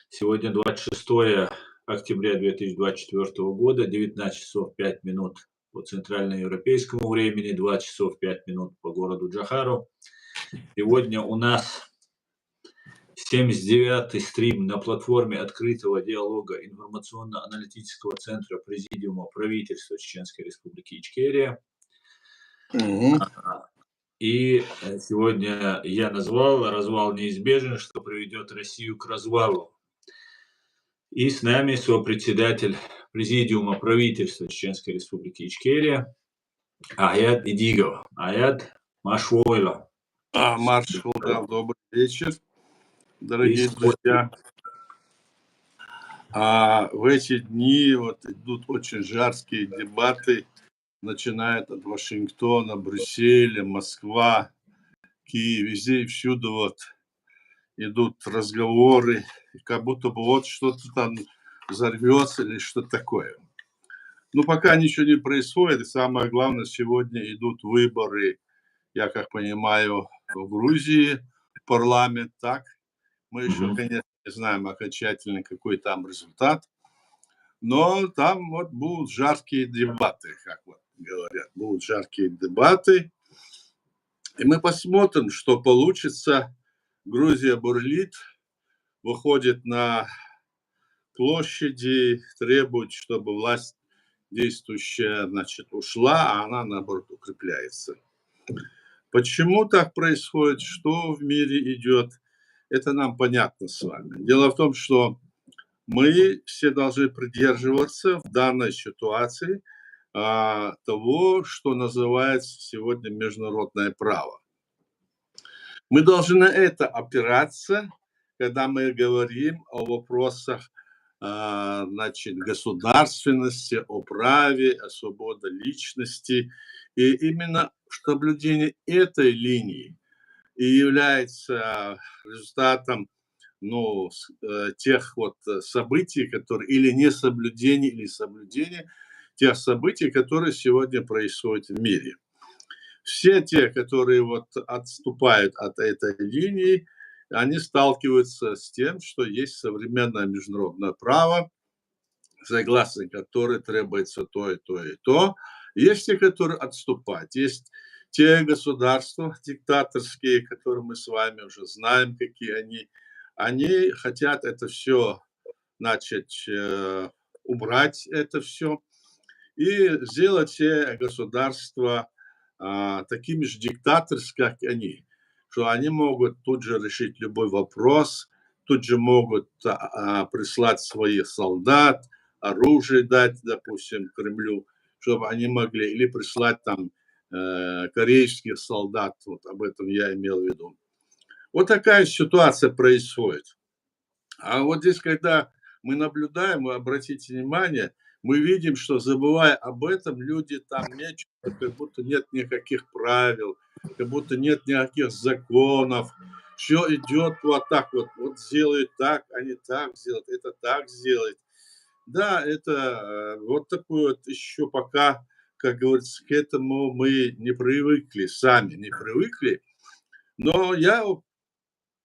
Сегодня 26 октября 2024 года, 19 часов 5 минут по центральноевропейскому времени, 20 часов 5 минут по городу Джохару. Сегодня у нас 79-й стрим на платформе открытого диалога информационно-аналитического центра Президиума правительства Чеченской Республики Ичкерия. И сегодня я назвал «Развал неизбежен, что приведет Россию к развалу». И с нами сопредседатель Президиума правительства Чеченской Республики Ичкерия Аят Идигов. Аят, Машвойло. Маршал, добрый вечер, дорогие друзья. В эти дни идут очень жаркие дебаты, начиная от Вашингтона, Брюсселя, Москва, Киев, везде и всюду идут разговоры, как будто бы что-то там взорвется или что-то такое. Но пока ничего не происходит, и самое главное, сегодня идут выборы, я как понимаю, в Грузии, парламент, так? Мы еще, конечно, не знаем окончательно, какой там результат, но там будут жаркие дебаты, как говорят, будут жаркие дебаты, и мы посмотрим, что получится. Грузия бурлит, выходит на площади, требует, чтобы власть действующая, ушла, а она, наоборот, укрепляется. Почему так происходит, что в мире идет, это нам понятно с вами. Дело в том, что мы все должны придерживаться в данной ситуации того, что называется сегодня международное право. Мы должны на это опираться, когда мы говорим о вопросах государственности, о праве, о свободе личности. И именно соблюдение этой линии и является результатом тех событий, которые или несоблюдение, или соблюдение тех событий, которые сегодня происходят в мире. Все те, которые отступают от этой линии, они сталкиваются с тем, что есть современное международное право, согласно которой требуется то и то и то. Есть те, которые отступают. Есть те государства диктаторские, которые мы с вами уже знаем, какие они. Они хотят это все убрать это все и сделать все государства такими же диктаторскими, как они, что они могут тут же решить любой вопрос, тут же могут прислать своих солдат, оружие дать, допустим, Кремлю, чтобы они могли, или прислать там корейских солдат, об этом я имел в виду. Вот такая ситуация происходит. А здесь, когда мы наблюдаем, вы обратите внимание, мы видим, что, забывая об этом, люди там мечутся, как будто нет никаких правил, как будто нет никаких законов. Все идет так, сделают так, они так сделают, это так сделают. Да, это такой еще пока, как говорится, к этому мы не привыкли, сами не привыкли. Но я,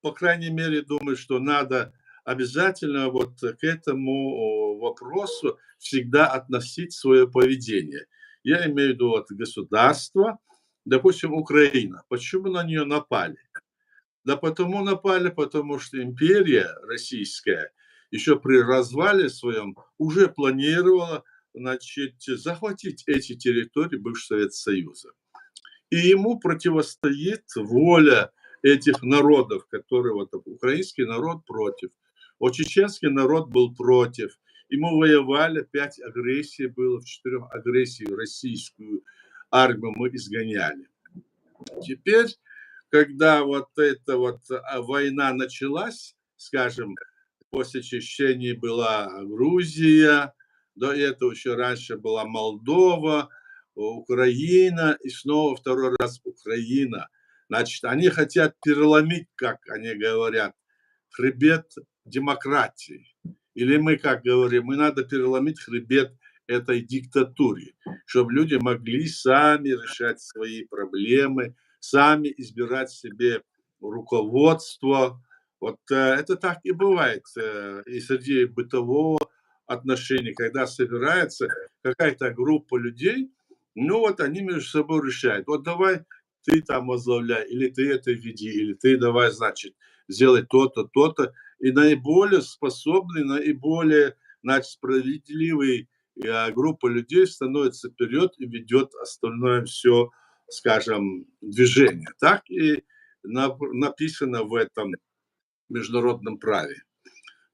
по крайней мере, думаю, что надо обязательно к этому вопросу всегда относить свое поведение. Я имею в виду государство, допустим, Украина. Почему на нее напали? Да потому напали, потому что империя российская еще при развале своем уже планировала захватить эти территории бывшего Советского Союза. И ему противостоит воля этих народов, которые украинский народ против, чеченский народ был против. И мы воевали, 5 агрессий было, в 4 агрессий российскую армию мы изгоняли. Теперь, когда эта война началась, скажем, после Чечни была Грузия, до этого еще раньше была Молдова, Украина, и снова второй раз Украина. Значит, они хотят переломить, как они говорят, хребет демократии. Или мы, как говорим, мы надо переломить хребет этой диктатуре, чтобы люди могли сами решать свои проблемы, сами избирать себе руководство, Вот это так и бывает и среди бытового отношения, когда собирается какая-то группа людей, ну вот они между собой решают, вот давай ты там возглавляй, или ты это веди, или ты давай, значит, сделай то-то, то-то. И наиболее способный, наиболее, значит, справедливый группа людей становится вперед и ведет остальное все, скажем, движение. Так и написано в этом международном праве.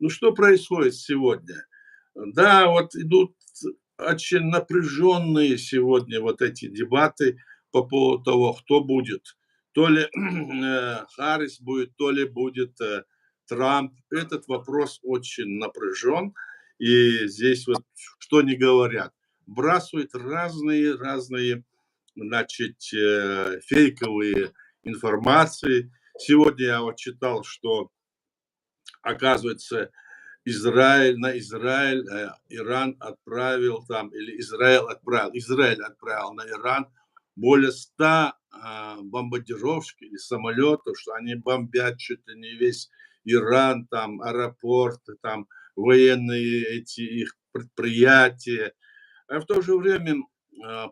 Ну, что происходит сегодня? Да, вот идут очень напряженные сегодня вот эти дебаты по поводу того, кто будет. То ли Харрис будет, то ли будет Трамп. Этот вопрос очень напряжен. И здесь вот что не говорят. Бросают разные, значит, фейковые информации. Сегодня я вот читал, что, оказывается, Израиль, Иран отправил там, или Израиль отправил на Иран более 100 бомбардировщиков или самолетов, что они бомбят чуть ли не весь Иран, там аэропорты, там военные эти их предприятия. А в то же время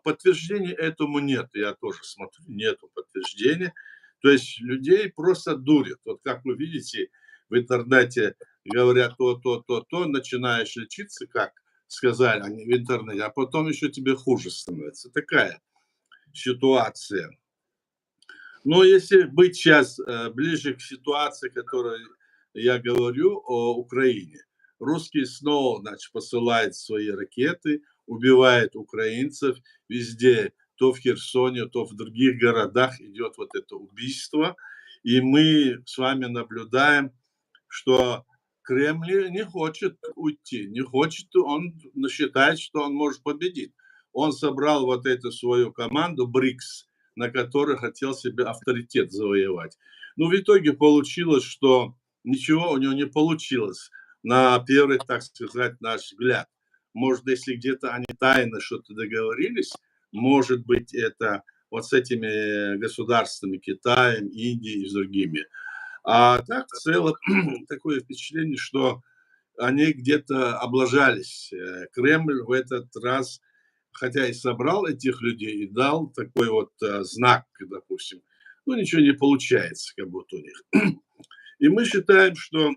подтверждения этому нет. Я тоже смотрю, нету подтверждения. То есть людей просто дурят. Вот как вы видите, в интернете говорят то, начинаешь лечиться, как сказали они в интернете, а потом еще тебе хуже становится. Такая ситуация. Но если быть сейчас ближе к ситуации, которой я говорю о Украине, русские снова, значит, посылают свои ракеты, убивают украинцев везде, то в Херсоне, то в других городах идет вот это убийство. И мы с вами наблюдаем, что Кремль не хочет уйти, не хочет, он считает, что он может победить. Он собрал вот эту свою команду БРИКС, на которой хотел себе авторитет завоевать. Но в итоге получилось, что ничего у него не получилось на первый, так сказать, наш взгляд. Может, если где-то они тайно что-то договорились, может быть, это вот с этими государствами, Китаем, Индией и с другими. А так, в целом, такое впечатление, что они где-то облажались. Кремль в этот раз, хотя и собрал этих людей, и дал такой вот знак, допустим, ну, ничего не получается, как будто у них. И мы считаем, что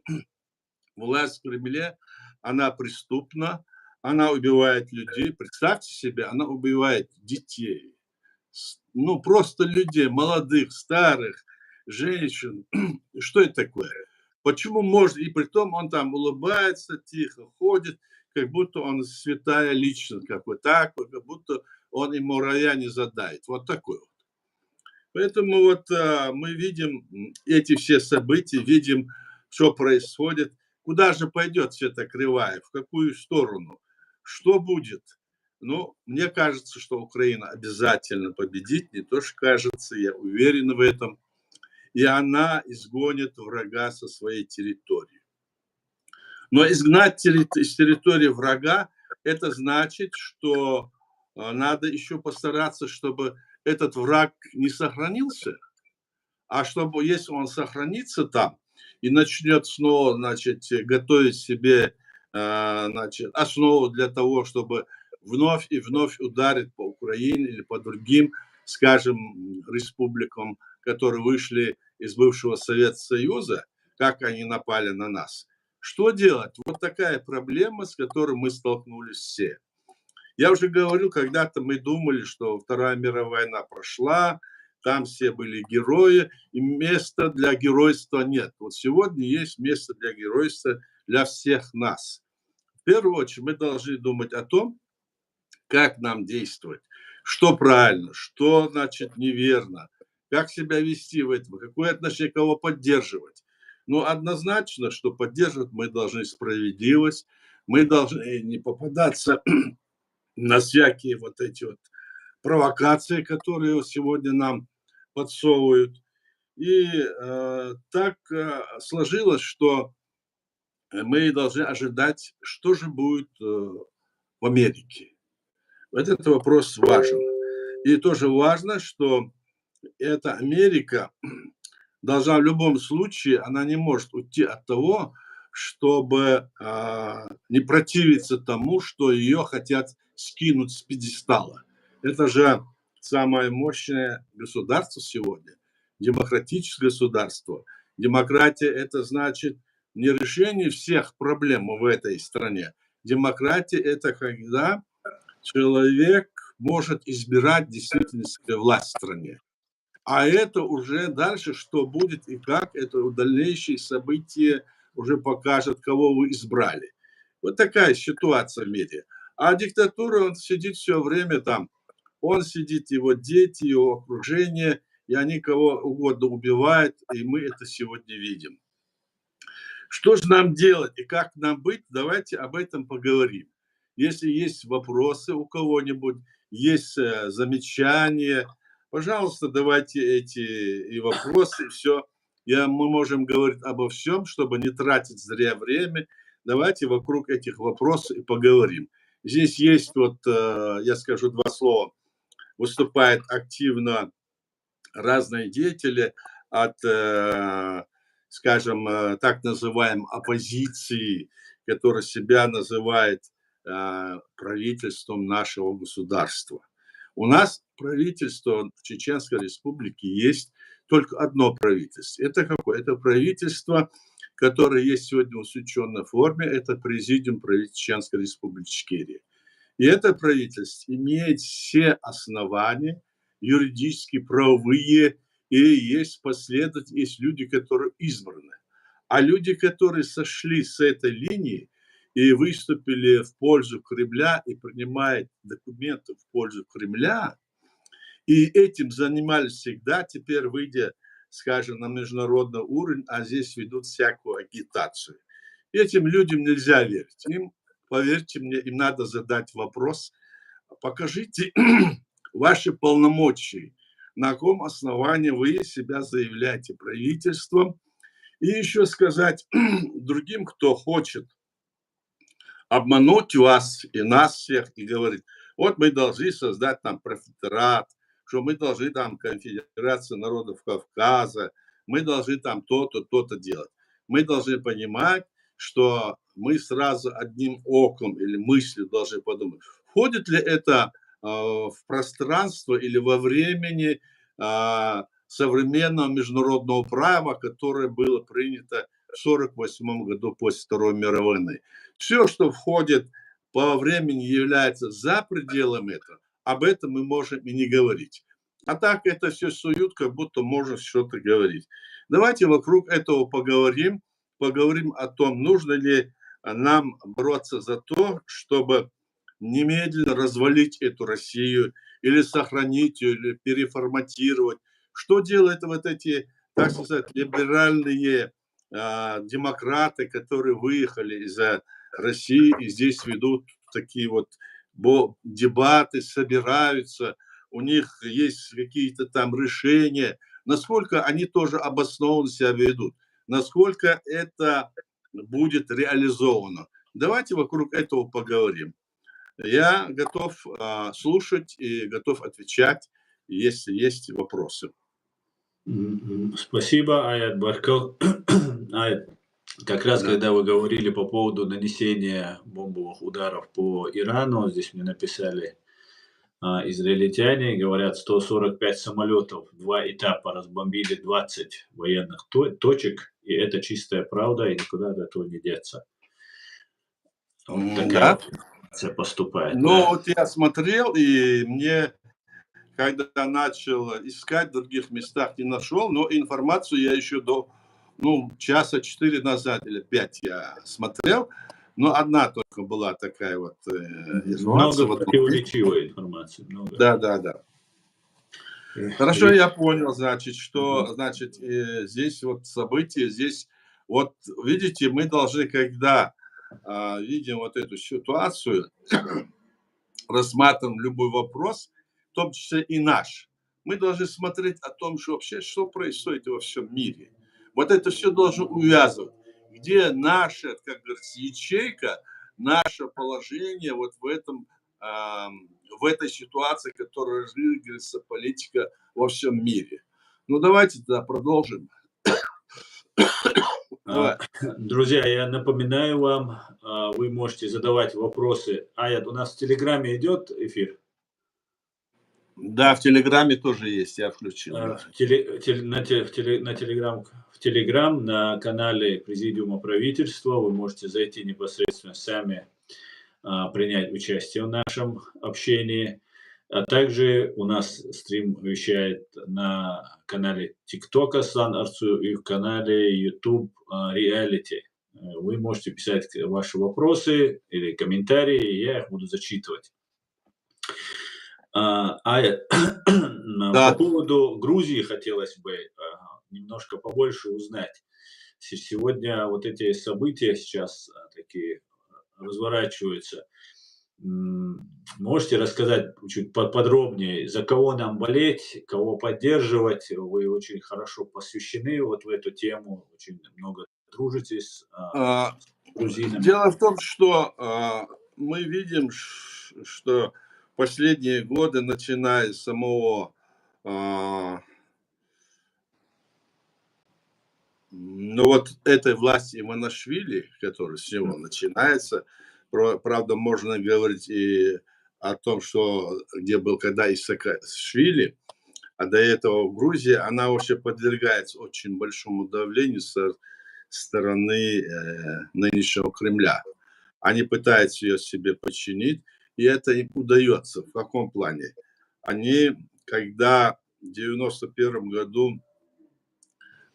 власть в Кремле, она преступна, она убивает людей. Представьте себе, она убивает детей. Ну, просто людей, молодых, старых, женщин. Что это такое? Почему может? И при том он там улыбается, тихо ходит, как будто он святая личность какой-то, как будто он ему рая не задает. Вот такой вот. Поэтому вот мы видим эти все события, видим, что происходит. Куда же пойдет вся эта кривая, в какую сторону, что будет? Ну, мне кажется, что Украина обязательно победит, не то что кажется, я уверен в этом, и она изгонит врага со своей территории. Но изгнать из территории врага, это значит, что надо еще постараться, чтобы этот враг не сохранился, а чтобы, если он сохранится там и начнет снова, значит, готовить себе, значит, основу для того, чтобы вновь и вновь ударить по Украине или по другим, скажем, республикам, которые вышли из бывшего Советского Союза, как они напали на нас. Что делать? Вот такая проблема, с которой мы столкнулись все. Я уже говорил, когда-то мы думали, что Вторая мировая война прошла, там все были герои, и места для геройства нет. Вот сегодня есть место для геройства для всех нас. В первую очередь мы должны думать о том, как нам действовать, что правильно, что, значит, неверно, как себя вести в этом, какое отношение кого поддерживать. Но однозначно, что поддерживать мы должны справедливость, мы должны не попадаться на всякие вот эти вот провокации, которые сегодня нам подсовывают. И так сложилось, что мы должны ожидать, что же будет в Америке. Вот этот вопрос важен. И тоже важно, что эта Америка, должна в любом случае, она не может уйти от того, чтобы не противиться тому, что ее хотят скинуть с пьедестала. Это же самое мощное государство сегодня, демократическое государство. Демократия – это значит не решение всех проблем в этой стране. Демократия – это когда человек может избирать действительно власть в стране. А это уже дальше, что будет и как, это дальнейшие события уже покажут, кого вы избрали. Вот такая ситуация в мире. А диктатура, он сидит все время там. Он сидит, его дети, его окружение, и они кого угодно убивают, и мы это сегодня видим. Что же нам делать и как нам быть, давайте об этом поговорим. Если есть вопросы у кого-нибудь, есть замечания, пожалуйста, давайте эти и вопросы, и все. Мы можем говорить обо всем, чтобы не тратить зря время. Давайте вокруг этих вопросов и поговорим. Здесь есть вот, я скажу два слова, выступают активно разные деятели от, скажем, так называемой оппозиции, которая себя называет правительством нашего государства. У нас правительство в Чеченской Республике есть только одно правительство. Это какое? Это правительство, которое есть сегодня в усеченной форме, это президиум правительства Чеченской Республики Ичкерия. И это правительство имеет все основания, юридические, правовые, и есть последователи, есть люди, которые избраны. А люди, которые сошли с этой линии и выступили в пользу Кремля и принимают документы в пользу Кремля, и этим занимались всегда, теперь выйдя, скажем, на международный уровень, а здесь ведут всякую агитацию. Этим людям нельзя верить. Им, поверьте мне, им надо задать вопрос, покажите ваши полномочия, на каком основании вы себя заявляете правительством, и еще сказать другим, кто хочет обмануть вас и нас всех, и говорить, вот мы должны создать там профитерат, что мы должны там конфедерация народов Кавказа, мы должны там то-то, то-то делать. Мы должны понимать, что мы сразу одним оком или мыслью должны подумать, входит ли это в пространство или во времени современного международного права, которое было принято в 1948 году после Второй мировой войны. Все, что входит по времени, является за пределами этого, об этом мы можем и не говорить. А так это все суют, как будто можно что-то говорить. Давайте вокруг этого поговорим. Поговорим о том, нужно ли нам бороться за то, чтобы немедленно развалить эту Россию или сохранить ее, или переформатировать. Что делают вот эти, так сказать, либеральные демократы, которые выехали из России и здесь ведут такие вот дебаты, собираются, у них есть какие-то там решения, насколько они тоже обоснованно себя ведут, насколько это будет реализовано. Давайте вокруг этого поговорим. Я готов слушать и готов отвечать, если есть вопросы. Спасибо, Аят Баркал. Аят, как раз Да. когда вы говорили по поводу нанесения бомбовых ударов по Ирану, здесь мне написали израильтяне, говорят, 145 самолетов, 2 этапа разбомбили 20 военных точек, и это чистая правда, и никуда от этого не деться. Вот такая Да. информация поступает. Ну, Да. вот я смотрел, и мне, когда начал искать в других местах, не нашел, но информацию я еще до часа 4 назад или 5 я смотрел, но одна только была такая вот информация. Много противоречивой информации. Много. Да. Хорошо, я понял, значит, что значит здесь вот события, здесь вот видите, мы должны, когда видим вот эту ситуацию, рассматриваем любой вопрос, в том числе и наш, мы должны смотреть о том, что вообще что происходит во всем мире. Вот это все должно увязывать. Где наша, как говорится, ячейка, наше положение вот в этой ситуации, которая разыгрывается политика во всем мире. Ну, давайте тогда продолжим. Давай. Друзья, я напоминаю вам, вы можете задавать вопросы. Аят, у нас в Телеграме идет эфир? Да, в Телеграме тоже есть, я включил, да. В Телеграм, на канале Президиума правительства вы можете зайти непосредственно сами, принять участие в нашем общении. А также у нас стрим вещает на канале ТикТок Аслан Арцу и в канале YouTube Reality. Вы можете писать ваши вопросы или комментарии, и я их буду зачитывать. По Да, поводу Грузии хотелось бы немножко побольше узнать. Сегодня вот эти события сейчас такие разворачиваются. Можете рассказать чуть подробнее, за кого нам болеть, кого поддерживать? Вы очень хорошо посвящены вот в эту тему, очень много дружите с а, грузинами. дело в том, что мы видим, что последние годы, начиная с самого ну вот этой власти Иванишвили, которая с него начинается, правда, можно говорить и о том, что где был когда Исаакашвили, а до этого Грузия, она вообще подвергается очень большому давлению со стороны нынешнего Кремля. Они пытаются ее себе подчинить, и это им удается. В каком плане? Они, когда в 91 году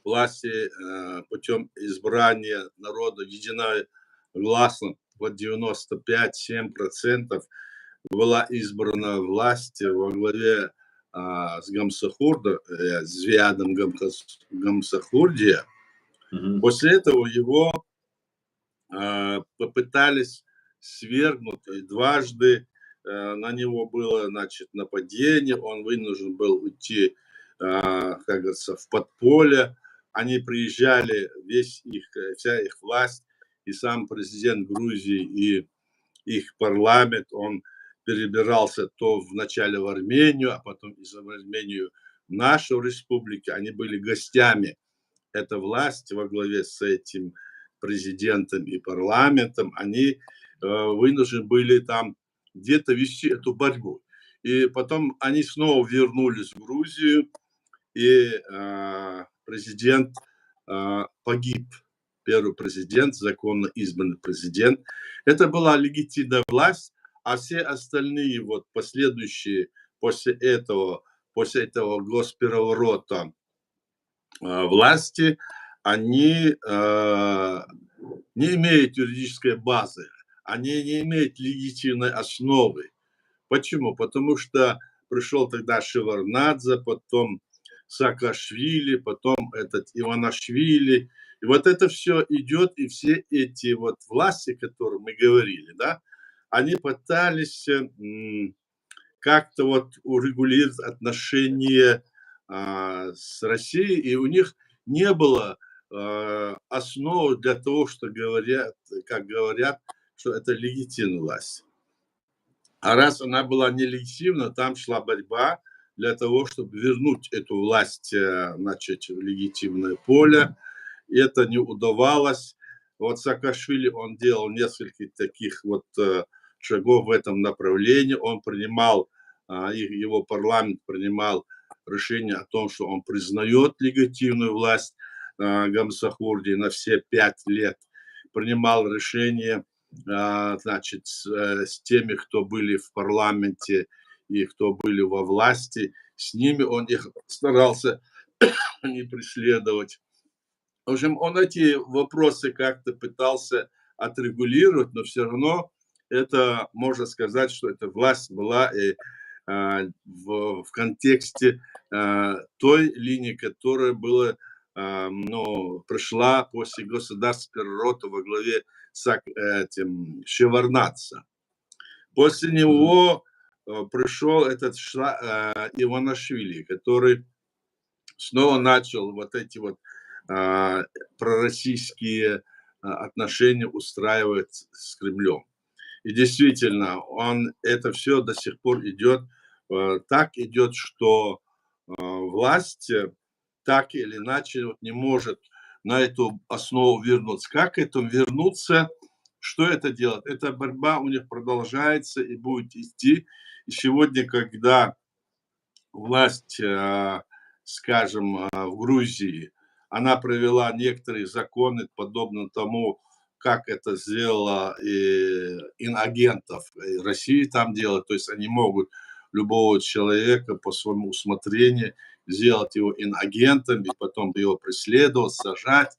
власти путем избрания народа единогласно под 95-7% была избрана власть во главе с Звиадом Гамсахурдия. После этого его попытались свергнуть, и дважды на него было, значит, нападение, он вынужден был уйти, как говорится, в подполье. Они приезжали, вся их власть, и сам президент Грузии, и их парламент, он перебирался то вначале в Армению, а потом из Армении в нашу республику. Они были гостями. Эта власть во главе с этим президентом и парламентом, они вынуждены были там где-то вести эту борьбу. И потом они снова вернулись в Грузию, и президент погиб. Первый президент, законно избранный президент. Это была легитимная власть, а все остальные вот последующие после этого госпереворота власти, они не имеют юридической базы, они не имеют легитимной основы. Почему? Потому что пришел тогда Шеварднадзе, потом Саакашвили, потом этот Иванишвили. И вот это все идет, и все эти вот власти, о которых мы говорили, да, они пытались как-то вот урегулировать отношения с Россией, и у них не было основы для того, что говорят, как говорят, что это легитимная власть. А раз она была нелегитимна, там шла борьба для того, чтобы вернуть эту власть, значит, в легитимное поле. И это не удавалось. Вот Саакашвили, он делал несколько таких вот шагов в этом направлении. Он принимал, его парламент принимал решение о том, что он признает легитимную власть Гамсахурди на все 5 лет. Принимал решение, значит, с теми, кто были в парламенте и кто были во власти, с ними он их старался не преследовать. В общем, он эти вопросы как-то пытался отрегулировать, но все равно это, можно сказать, что эта власть была и в контексте той линии, которая была, пришла после государственного переворота во главе с этим Шеварднадзе. После него пришел этот Иванишвили, который снова начал вот эти вот пророссийские отношения устраивать с Кремлем. И действительно, это все до сих пор идет, так идет, что власть так или иначе не может на эту основу вернуться. Как к этому вернуться? Что это делать? Эта борьба у них продолжается и будет идти. И сегодня, когда власть, скажем, в Грузии, она провела некоторые законы, подобно тому, как это сделала и инагентов и России там делать. То есть они могут любого человека по своему усмотрению сделать его инагентом и потом его преследовать, сажать.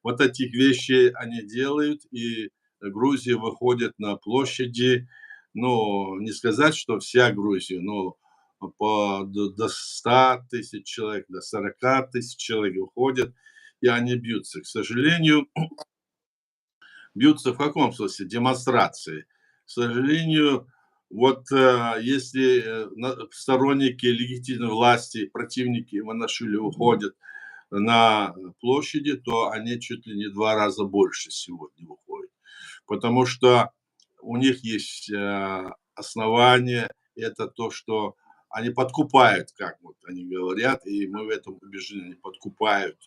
Вот этих вещей они делают, и Грузия выходит на площади, ну, не сказать, что вся Грузия, но до 100 тысяч человек, до 40 тысяч человек выходят, и они бьются. К сожалению, бьются в каком смысле? Демонстрации. К сожалению, вот если сторонники легитимной власти, противники Иванишвили уходят на площади, то они чуть ли не 2 раза больше сегодня выходят. Потому что у них есть основания, это то, что они подкупают, как вот они говорят, и мы в этом убеждены, они подкупают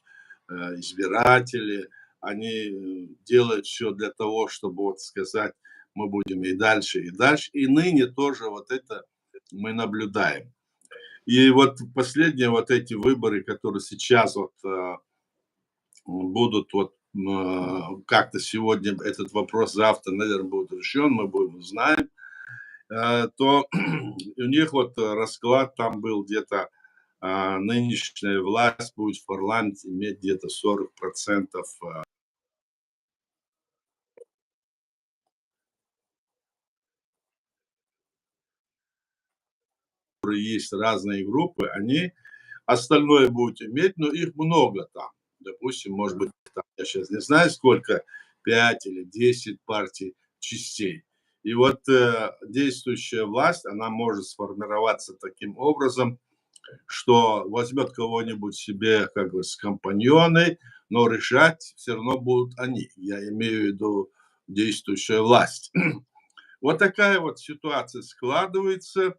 избиратели, они делают все для того, чтобы вот сказать, мы будем и дальше, и дальше. И ныне тоже вот это мы наблюдаем. И вот последние вот эти выборы, которые сейчас вот будут вот как-то сегодня этот вопрос, завтра, наверное, будет решен, мы будем знаем, то у них вот расклад там был где-то нынешняя власть будет в парламенте иметь где-то 40% есть разные группы, они остальное будут иметь, но их много там. Допустим, может быть, там, я сейчас не знаю сколько, 5 или 10 партий частей. И вот действующая власть, она может сформироваться таким образом, что возьмет кого-нибудь себе как бы с компаньоной, но решать все равно будут они. Я имею в виду действующая власть. Вот такая вот ситуация складывается.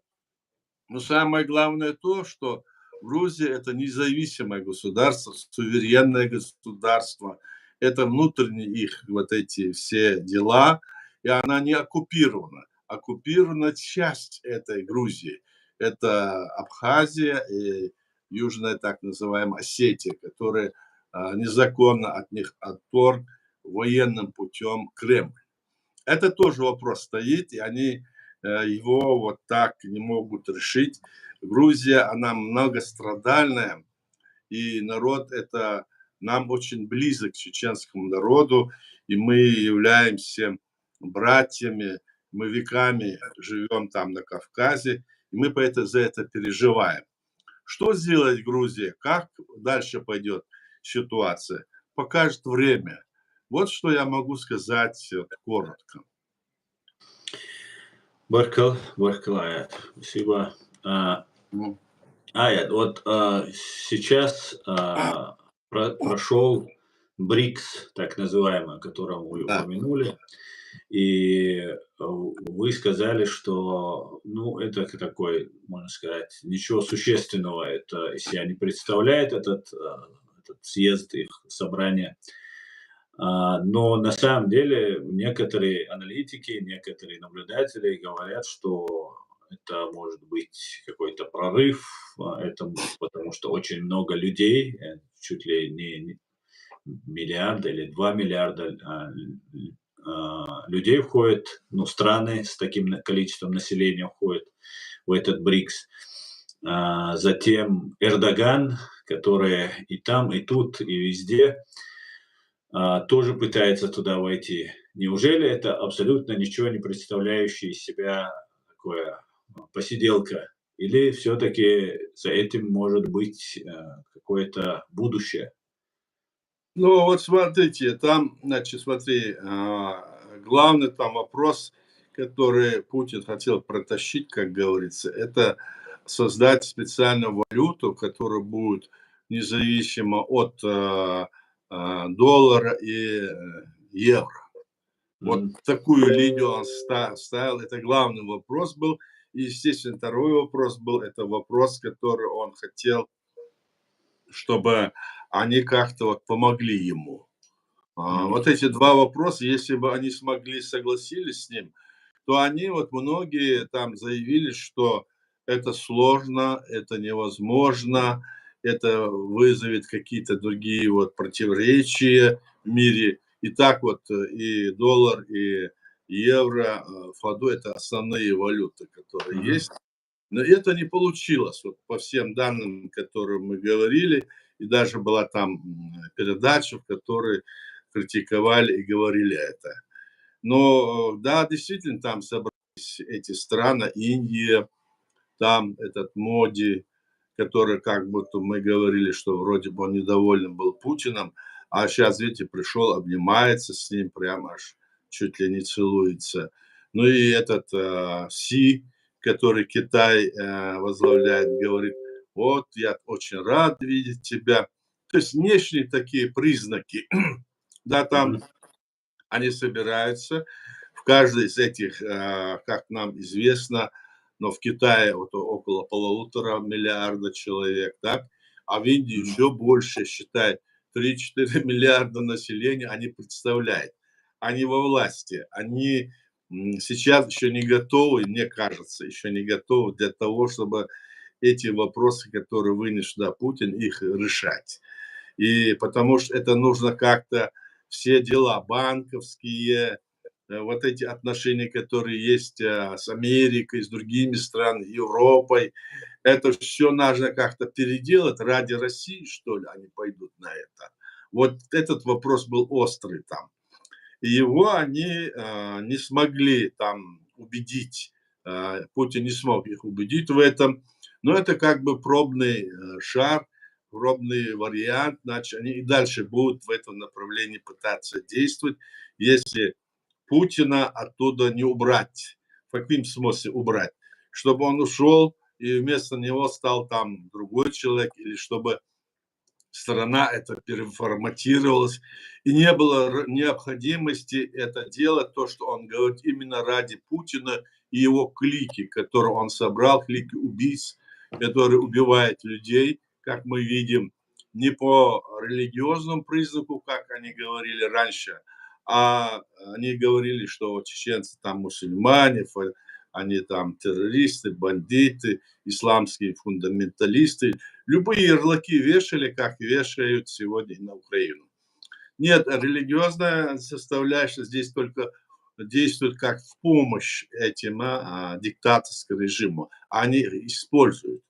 Но самое главное то, что Грузия – это независимое государство, суверенное государство. Это внутренние их вот эти все дела, и она не оккупирована. Оккупирована часть этой Грузии. Это Абхазия и Южная так называемая Осетия, которая незаконно от них отторг военным путем Кремль. Это тоже вопрос стоит, и они его вот так не могут решить. Грузия, она многострадальная, и народ это нам очень близок, чеченскому народу, и мы являемся братьями, мы веками живем там на Кавказе, и мы за это переживаем. Что сделает Грузия? Как дальше пойдет ситуация? Покажет время. Вот что я могу сказать коротко. Баркал, Аят, спасибо. Аят, вот сейчас прошел БРИКС, так называемый, о котором вы упомянули, и вы сказали, что, ну, это такой, можно сказать, ничего существенного, это из себя не представляет этот съезд, их собрание. Но на самом деле некоторые аналитики, некоторые наблюдатели говорят, что это может быть какой-то прорыв, потому что очень много людей, чуть ли не миллиард или 2 миллиарда людей входят, ну, страны с таким количеством населения входят в этот БРИКС. Затем Эрдоган, который и там, и тут, и везде тоже пытается туда войти. Неужели это абсолютно ничего не представляющее из себя такое посиделка? Или все-таки за этим может быть какое-то будущее? Ну, вот смотрите, там, значит, смотри, главный там вопрос, который Путин хотел протащить, как говорится, это создать специальную валюту, которая будет независимо от доллара и евро. Вот такую линию он ставил. Это главный вопрос был. И, естественно, второй вопрос был, это вопрос, который он хотел чтобы они как-то вот помогли ему. Мгм. Вот эти два вопроса, если бы они смогли, согласились с ним, то они вот многие там заявили, что это сложно, это невозможно, это вызовет какие-то другие вот противоречия в мире. И так вот и доллар, и евро в ходу — это основные валюты, которые Мгм. есть. Но это не получилось, вот по всем данным, которые мы говорили, и даже была там передача, в которой критиковали и говорили это. Но да, действительно, там собрались эти страны, Индия, там этот Моди, который как будто мы говорили, что вроде бы он недоволен был Путиным, а сейчас, видите, пришел, обнимается с ним, прямо аж чуть ли не целуется. Ну и этот Си, который Китай возглавляет, говорит: вот, я очень рад видеть тебя. То есть внешние такие признаки, да, там Мгм. они собираются. В каждой из этих, как нам известно, но в Китае вот около 1,5 миллиарда человек, так, а в Индии Мгм. еще больше, считай, 3-4 миллиарда населения они представляют. Они во власти, они сейчас еще не готовы, мне кажется, еще не готовы для того, чтобы эти вопросы, которые вынес сюда Путин, их решать. И потому что это нужно как-то все дела банковские, вот эти отношения, которые есть с Америкой, с другими странами, Европой, это все нужно как-то переделать ради России, что ли, они пойдут на это. Вот этот вопрос был острый там. И его они не смогли там убедить, Путин не смог их убедить в этом. Но это как бы пробный шар, пробный вариант, значит, они и дальше будут в этом направлении пытаться действовать, если Путина оттуда не убрать. В каком смысле убрать? Чтобы он ушел, и вместо него стал там другой человек, или чтобы страна эта переформатировалась, и не было необходимости это делать, то, что он говорит, именно ради Путина и его клики, которые он собрал, клики убийц, которые убивают людей, как мы видим, не по религиозному признаку, как они говорили раньше, а они говорили, что чеченцы там мусульмане, они там террористы, бандиты, исламские фундаменталисты. Любые ярлыки вешали, как вешают сегодня на Украину. Нет, религиозная составляющая здесь только действует как в помощь этим диктаторскому режиму. Они используют.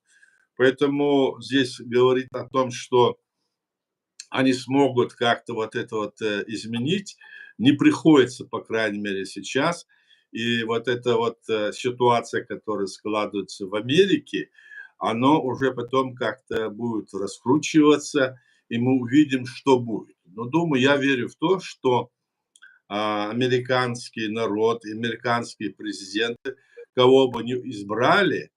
Поэтому здесь говорить о том, что они смогут как-то вот это вот изменить, не приходится, по крайней мере, сейчас. И вот эта вот ситуация, которая складывается в Америке, оно уже потом как-то будет раскручиваться, и мы увидим, что будет. Но думаю, я верю в то, что американский народ, американские президенты, кого бы ни избрали,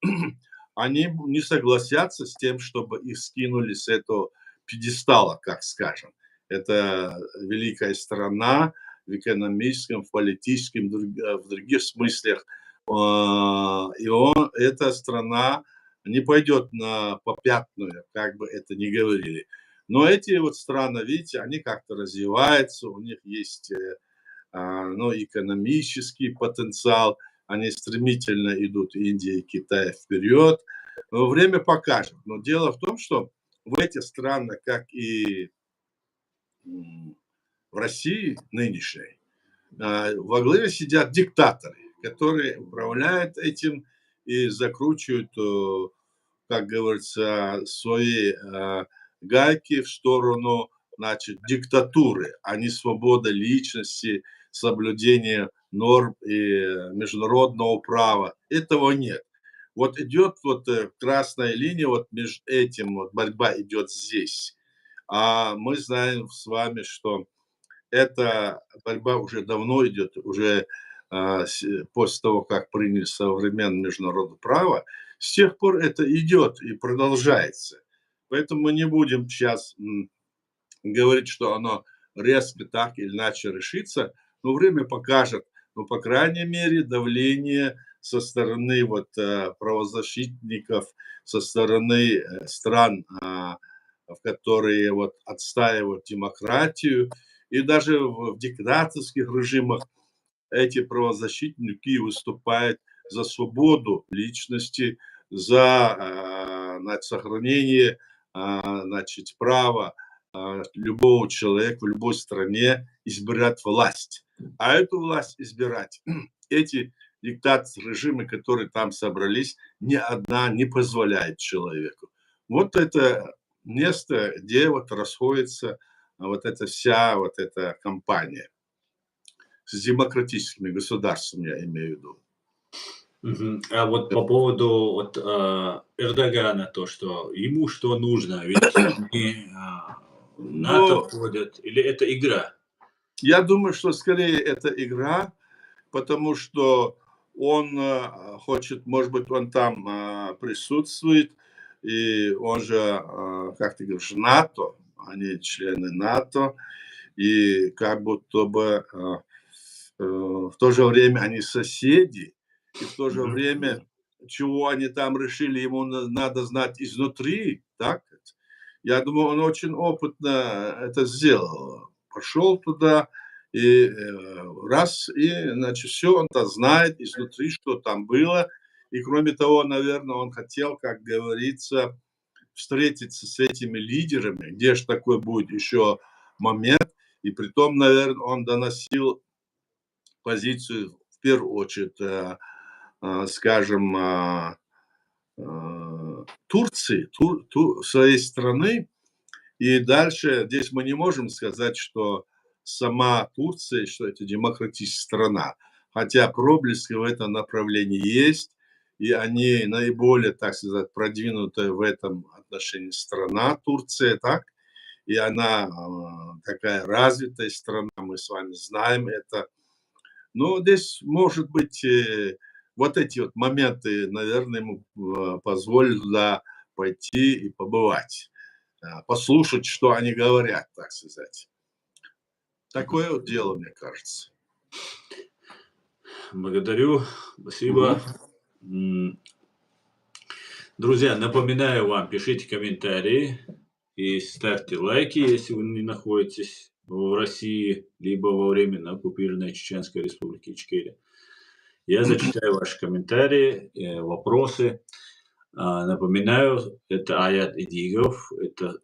они не согласятся с тем, чтобы их скинули с этого пьедестала, как скажем. Это великая страна в экономическом, в политическом, в других смыслах. Эта страна не пойдет на попятную, как бы это ни говорили. Но эти вот страны, видите, они как-то развиваются, у них есть ну, экономический потенциал, они стремительно идут, Индия и Китай, вперед. Но время покажет. Но дело в том, что в этих странах, как и в России нынешней, во главе сидят диктаторы, которые управляют этим и закручивают, как говорится, свои гайки в сторону, значит, диктатуры, а не свободы личности, соблюдения норм и международного права. Этого нет. Вот идет вот красная линия, вот между этим вот борьба идет здесь. А мы знаем с вами, что эта борьба уже давно идет, уже после того, как приняли современное международное право, с тех пор это идет и продолжается. Поэтому мы не будем сейчас говорить, что оно резко так или иначе решится, но время покажет. Но, по крайней мере, давление со стороны вот, правозащитников, со стороны стран в которые вот отстаивают демократию. И даже в диктаторских режимах эти правозащитники выступают за свободу личности, за сохранение значит, права любого человека в любой стране избирать власть. А эту власть избирать эти диктаторские режимы, которые там собрались, ни одна не позволяет человеку. Вот это место, где вот расходится вот эта вся вот эта кампания с демократическими государствами, я имею в виду. А вот по поводу вот, Эрдогана, то, что ему что нужно, ведь они в НАТО Но входят, или это игра? я думаю, что скорее это игра, потому что он хочет, может быть, он там присутствует, и он же, как ты говоришь, НАТО, они члены НАТО, и как будто бы в то же время они соседи, и в то же Мгм. время, чего они там решили, ему надо знать изнутри, так? Я думаю, он очень опытно это сделал. Пошел туда, и раз, и, значит, все он-то знает изнутри, что там было. И кроме того, наверное, он хотел, как говорится, встретиться с этими лидерами, где же такой будет еще момент. И притом, наверное, он доносил позицию, в первую очередь, скажем, Турции, своей страны. И дальше здесь мы не можем сказать, что сама Турция, что это демократическая страна. Хотя проблески в этом направлении есть, и они наиболее, так сказать, продвинутая в этом отношении страна, Турция, так? И она такая развитая страна, мы с вами знаем это. Но здесь, может быть, вот эти вот моменты, наверное, ему позволят туда пойти и побывать, послушать, что они говорят, так сказать. Такое вот дело, мне кажется. Благодарю, спасибо. Мгм. Друзья, напоминаю вам, пишите комментарии и ставьте лайки, если вы не находитесь в России, либо во временно оккупированной Чеченской Республике Ичкерия. Я зачитаю ваши комментарии, вопросы. Напоминаю, это Аят Идигов, это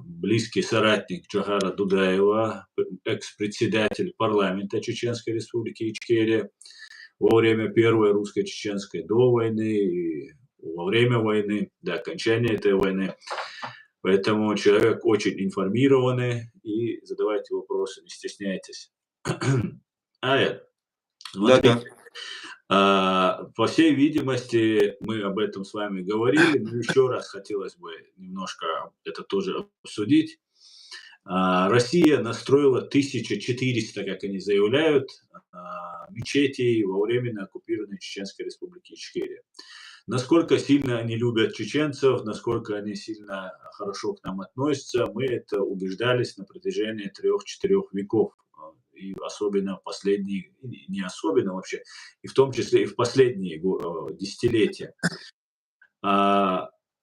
близкий соратник Джохара Дудаева, экс-председатель парламента Чеченской Республики Ичкерия во время Первой русско-чеченской, до войны и во время войны, до окончания этой войны. Поэтому человек очень информированный, и задавайте вопросы, не стесняйтесь. Аят, Да-да. смотрите. По всей видимости, мы об этом с вами говорили, но еще раз хотелось бы немножко это тоже обсудить. Россия настроила 1400, как они заявляют, мечетей во временно оккупированной Чеченской Республики Ичкерия. Насколько сильно они любят чеченцев, насколько они сильно хорошо к нам относятся, мы это убеждались на протяжении 3-4 веков. И особенно в последние, не особенно вообще, и в том числе и в последние десятилетия.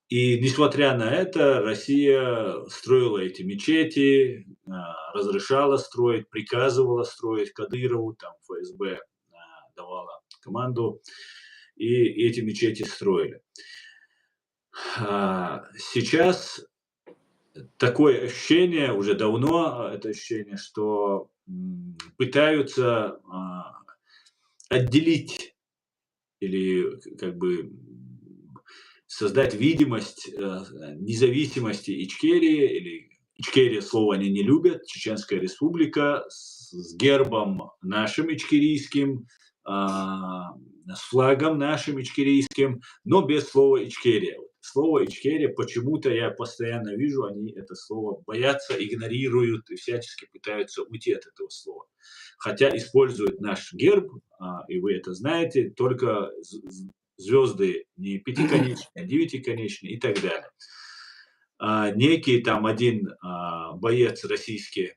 И несмотря на это, Россия строила эти мечети, разрешала строить, приказывала строить Кадырову, там ФСБ давала команду, и эти мечети строили. Сейчас такое ощущение, уже давно это ощущение, что пытаются отделить или как бы создать видимость независимости Ичкерии, или Ичкерия слово они не любят, Чеченская Республика с гербом нашим ичкерийским, с флагом нашим ичкерийским, но без слова Ичкерия. Слово Ичкерия почему-то я постоянно вижу, они это слово боятся, игнорируют и всячески пытаются уйти от этого слова. Хотя используют наш герб, и вы это знаете, только звезды не пятиконечные, а девятиконечные и так далее. Некий там один боец российский,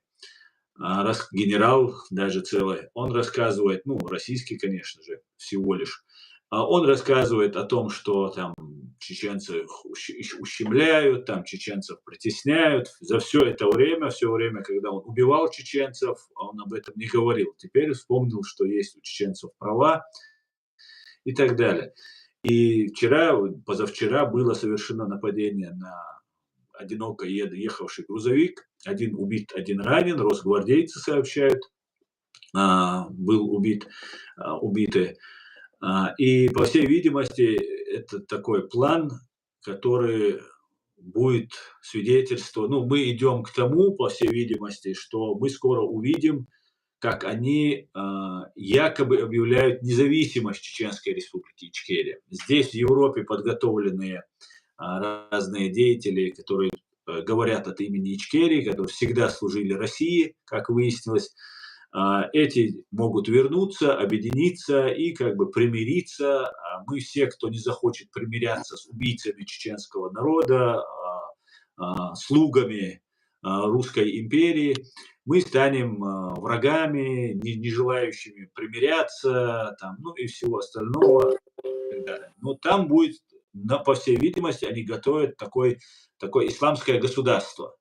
генерал даже целый, он рассказывает, ну, российский, конечно же, всего лишь, Он рассказывает о том, что там чеченцы ущемляют, там чеченцев притесняют. За все время, когда он убивал чеченцев, он об этом не говорил. Теперь вспомнил, что есть у чеченцев права и так далее. И позавчера было совершено нападение на одиноко ехавший грузовик. Один убит, один ранен. Росгвардейцы сообщают, убиты. И, по всей видимости, это такой план, который будет свидетельство. Ну, мы идем к тому, по всей видимости, что мы скоро увидим, как они якобы объявляют независимость Чеченской Республики Ичкерия. Здесь, в Европе, подготовленные разные деятели, которые говорят от имени Ичкерии, которые всегда служили России, как выяснилось. Эти могут вернуться, объединиться и как бы примириться. Мы все, кто не захочет примиряться с убийцами чеченского народа, слугами Русской империи, мы станем врагами, не желающими примиряться, там, ну и всего остального. И так далее. Но там будет, по всей видимости, они готовят такое исламское государство.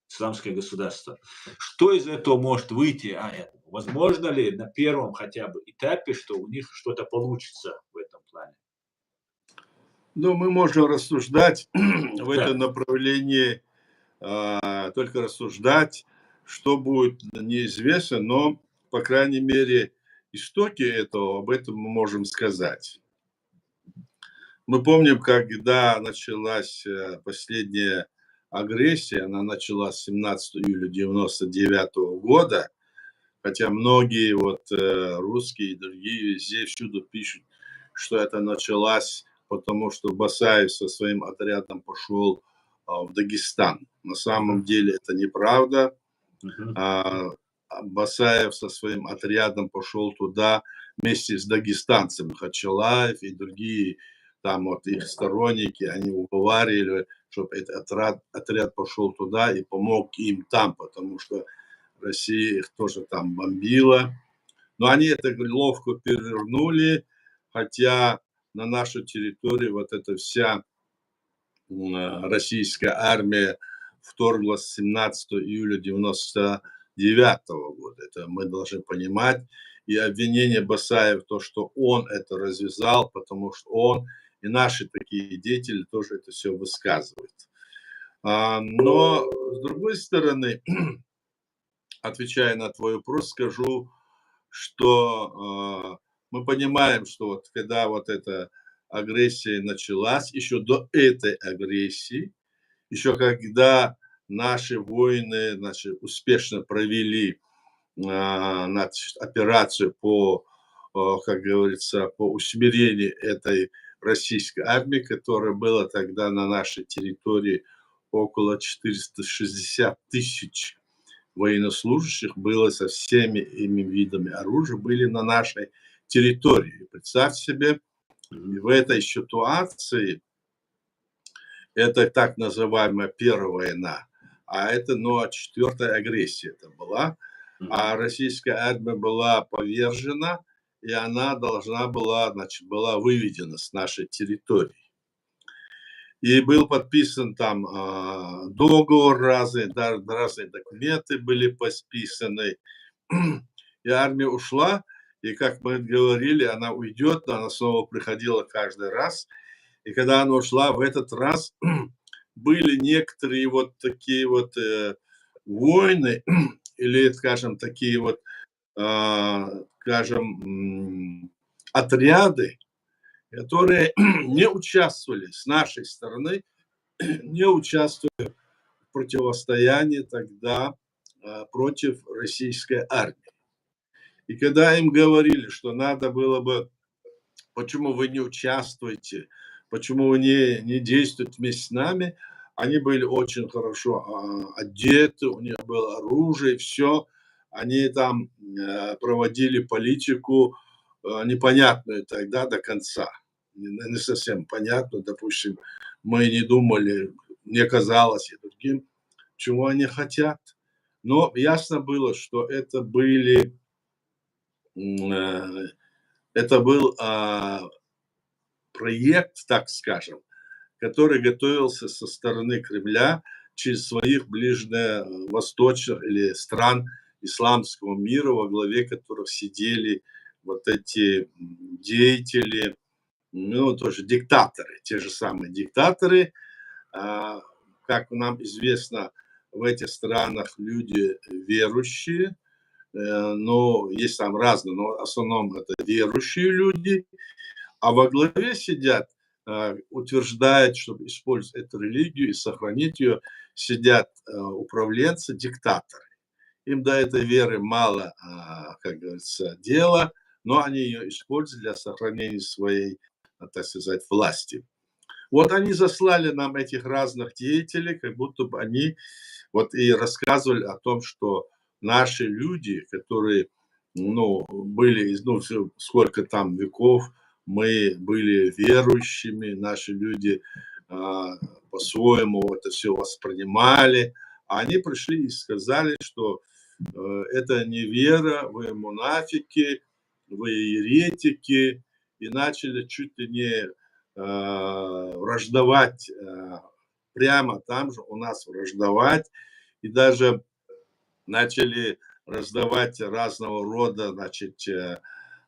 Исламское государство. Что из этого может выйти? Возможно ли на первом хотя бы этапе, что у них что-то получится в этом плане? Ну, мы можем рассуждать в Да. этом направлении, только рассуждать, что будет неизвестно, но, по крайней мере, истоки этого, об этом мы можем сказать. Мы помним, когда началась последняя агрессия, она началась 17 июля 1999 года, хотя многие русские и другие везде всюду пишут, что это началось потому, что Басаев со своим отрядом пошел в Дагестан. На самом деле это неправда. Басаев со своим отрядом пошел туда вместе с дагестанцем Хачалаев и другие там их сторонники, они уговаривали, чтобы этот отряд пошел туда и помог им там, потому что Россия их тоже там бомбила. Но они это ловко перевернули, хотя на нашу территорию вот эта вся российская армия вторглась 17 июля 1999 года. Это мы должны понимать. И обвинение Басаева, то, что он это развязал, потому что он и наши такие деятели тоже это все высказывают. Но, с другой стороны, отвечая на твой вопрос, скажу, что мы понимаем, что вот когда вот эта агрессия началась, еще до этой агрессии, еще когда наши воины успешно провели операцию по, как говорится, по усмирению этой российской армии, которая была тогда на нашей территории около 460 тысяч военнослужащих было со всеми этими видами оружия, были на нашей территории. Представьте себе, в этой ситуации, это так называемая первая война, а это, четвертая агрессия это была, а российская армия была повержена, и она должна была, была выведена с нашей территории. И был подписан там договор, разные документы были подписаны. И армия ушла, и, как мы говорили, она уйдет, но она снова приходила каждый раз. И когда она ушла, в этот раз были некоторые вот такие вот войны, или, скажем, такие вот, скажем, отряды, которые не участвовали с нашей стороны, не участвовали в противостоянии тогда против российской армии. И когда им говорили, что надо было бы, почему вы не участвуете, почему вы не действуете вместе с нами, они были очень хорошо одеты, у них было оружие, все. Они там проводили политику непонятную тогда до конца. Не совсем понятно, допустим, мы не думали, мне казалось и другим, чего они хотят. Но ясно было, что это был проект, так скажем, который готовился со стороны Кремля через своих ближневосточных или стран исламского мира, во главе которых сидели вот эти деятели, ну, тоже диктаторы, те же самые диктаторы. Как нам известно, в этих странах люди верующие, но есть там разные, но в основном это верующие люди, а во главе сидят, утверждают, чтобы использовать эту религию и сохранить ее, сидят управленцы, диктаторы. Им до этой веры мало, как говорится, дела, но они ее используют для сохранения своей, так сказать, власти. Вот они заслали нам этих разных деятелей, как будто бы они вот и рассказывали о том, что наши люди, которые, ну, были, ну, сколько там веков, мы были верующими, наши люди по-своему это все воспринимали, а они пришли и сказали, что это не вера, вы мунафики, вы еретики, и начали чуть ли не враждовать, прямо там же у нас враждовать, и даже начали раздавать разного рода, значит,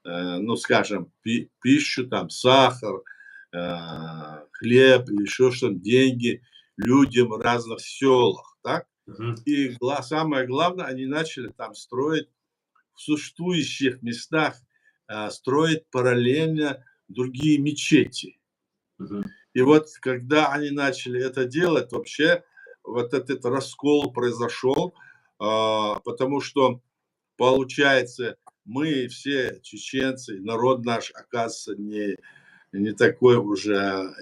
ну, скажем, пищу, там, сахар, хлеб, еще что-то, деньги людям в разных селах, так? И самое главное, они начали там строить в существующих местах, строить параллельно другие мечети. И вот когда они начали это делать, вообще вот этот раскол произошел, потому что, получается, мы все чеченцы, народ наш, оказывается, не такой уже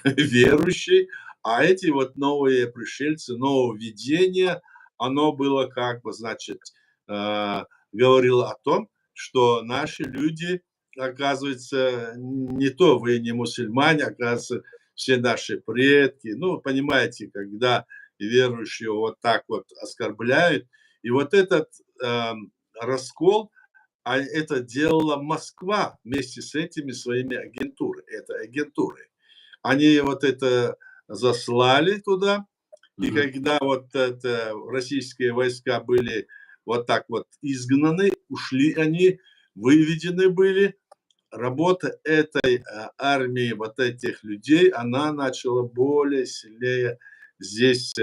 верующий, а эти вот новые пришельцы, нововведение, оно было как бы, значит, говорило о том, что наши люди, оказывается, не то, вы не мусульмане, оказывается, все наши предки. Ну, понимаете, когда верующие вот так вот оскорбляют. И вот этот раскол, это делала Москва вместе с этими своими агентурами. Это агентуры. Они вот это заслали туда, и когда вот это российские войска были вот так вот изгнаны, ушли они, выведены были, работа этой армии, вот этих людей, она начала более сильнее здесь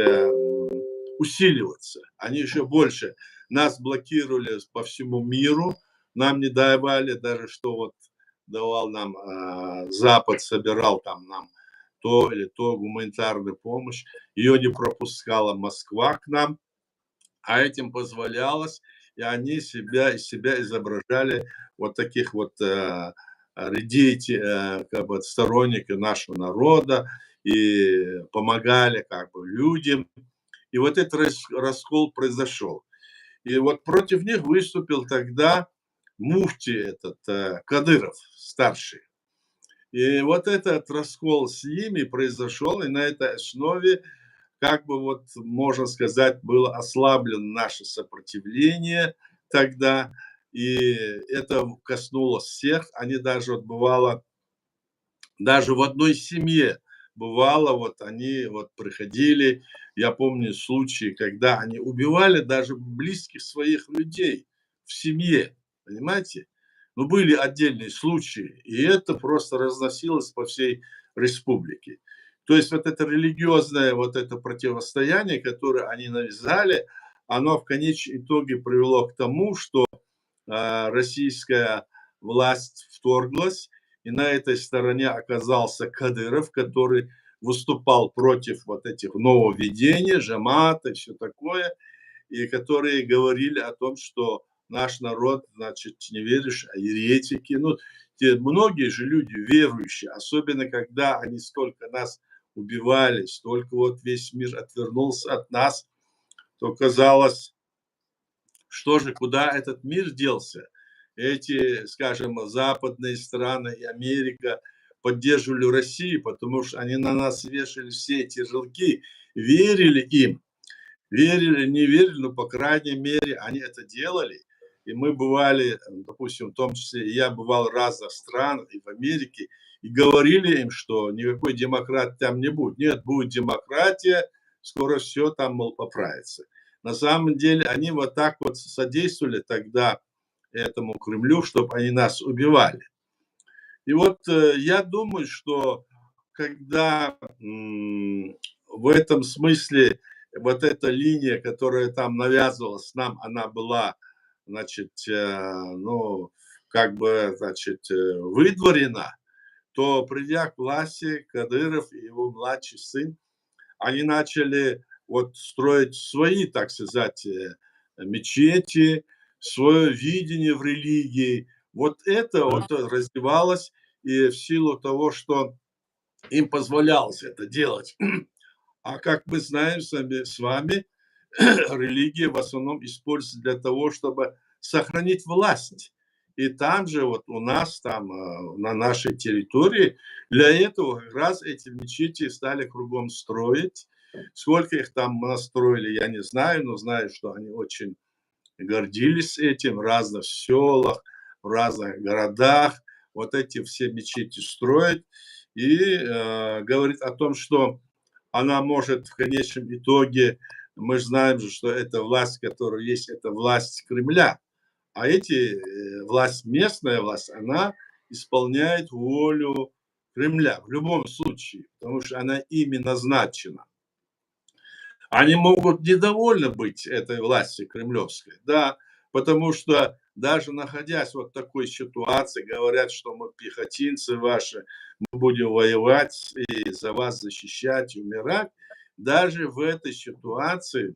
усиливаться. Они еще больше нас блокировали по всему миру, нам не давали даже, что вот давал нам Запад, собирал там нам то или то гуманитарную помощь, ее не пропускала Москва к нам, а этим позволялось, и они из себя изображали вот таких вот как бы сторонников нашего народа и помогали как бы людям. И вот этот раскол произошел. И вот против них выступил тогда муфти этот Кадыров, старший. И вот этот раскол с ними произошел, и на этой основе, как бы вот, можно сказать, было ослаблено наше сопротивление тогда, и это коснулось всех. Они даже вот бывало, даже в одной семье бывало, вот они вот приходили, я помню случаи, когда они убивали даже близких своих людей в семье, понимаете? Ну, были отдельные случаи, и это просто разносилось по всей республике. То есть вот это религиозное вот это противостояние, которое они навязали, оно в конечном итоге привело к тому, что российская власть вторглась, и на этой стороне оказался Кадыров, который выступал против вот этих нововведений, жамата и все такое, и которые говорили о том, что наш народ, значит, не веришь, а еретики. Ну, многие же люди верующие, особенно когда они столько нас убивали, столько вот весь мир отвернулся от нас, то казалось, что же, куда этот мир делся? Эти, скажем, западные страны и Америка поддерживали Россию, потому что они на нас вешали все эти ярлыки, верили им, верили, не верили, но, по крайней мере, они это делали. И мы бывали, допустим, в том числе, я бывал в разных странах, и в Америке, и говорили им, что никакой демократии там не будет. Нет, будет демократия, скоро все там, мол, поправится. На самом деле они вот так вот содействовали тогда этому Кремлю, чтобы они нас убивали. И вот я думаю, что когда в этом смысле вот эта линия, которая там навязывалась нам, она была, значит, ну, как бы, значит, выдворена, то, придя к власти, Кадыров и его младший сын, они начали вот строить свои, так сказать, мечети, свое видение в религии. Вот это вот развивалось, и в силу того, что им позволялось это делать. А как мы знаем с вами, религия в основном используется для того, чтобы сохранить власть. И там же, вот у нас, там, на нашей территории, для этого как раз эти мечети стали кругом строить. Сколько их там настроили, я не знаю, но знаю, что они очень гордились этим в разных селах, в разных городах. Вот эти все мечети строят. И говорит о том, что она может в конечном итоге, мы же знаем же, что эта власть, которая есть, это власть Кремля. А власть, местная власть, она исполняет волю Кремля в любом случае, потому что она ими назначена. Они могут недовольны быть этой властью кремлевской, да, потому что даже находясь вот в такой ситуации, говорят, что мы пехотинцы ваши, мы будем воевать и за вас защищать, умирать. Даже в этой ситуации,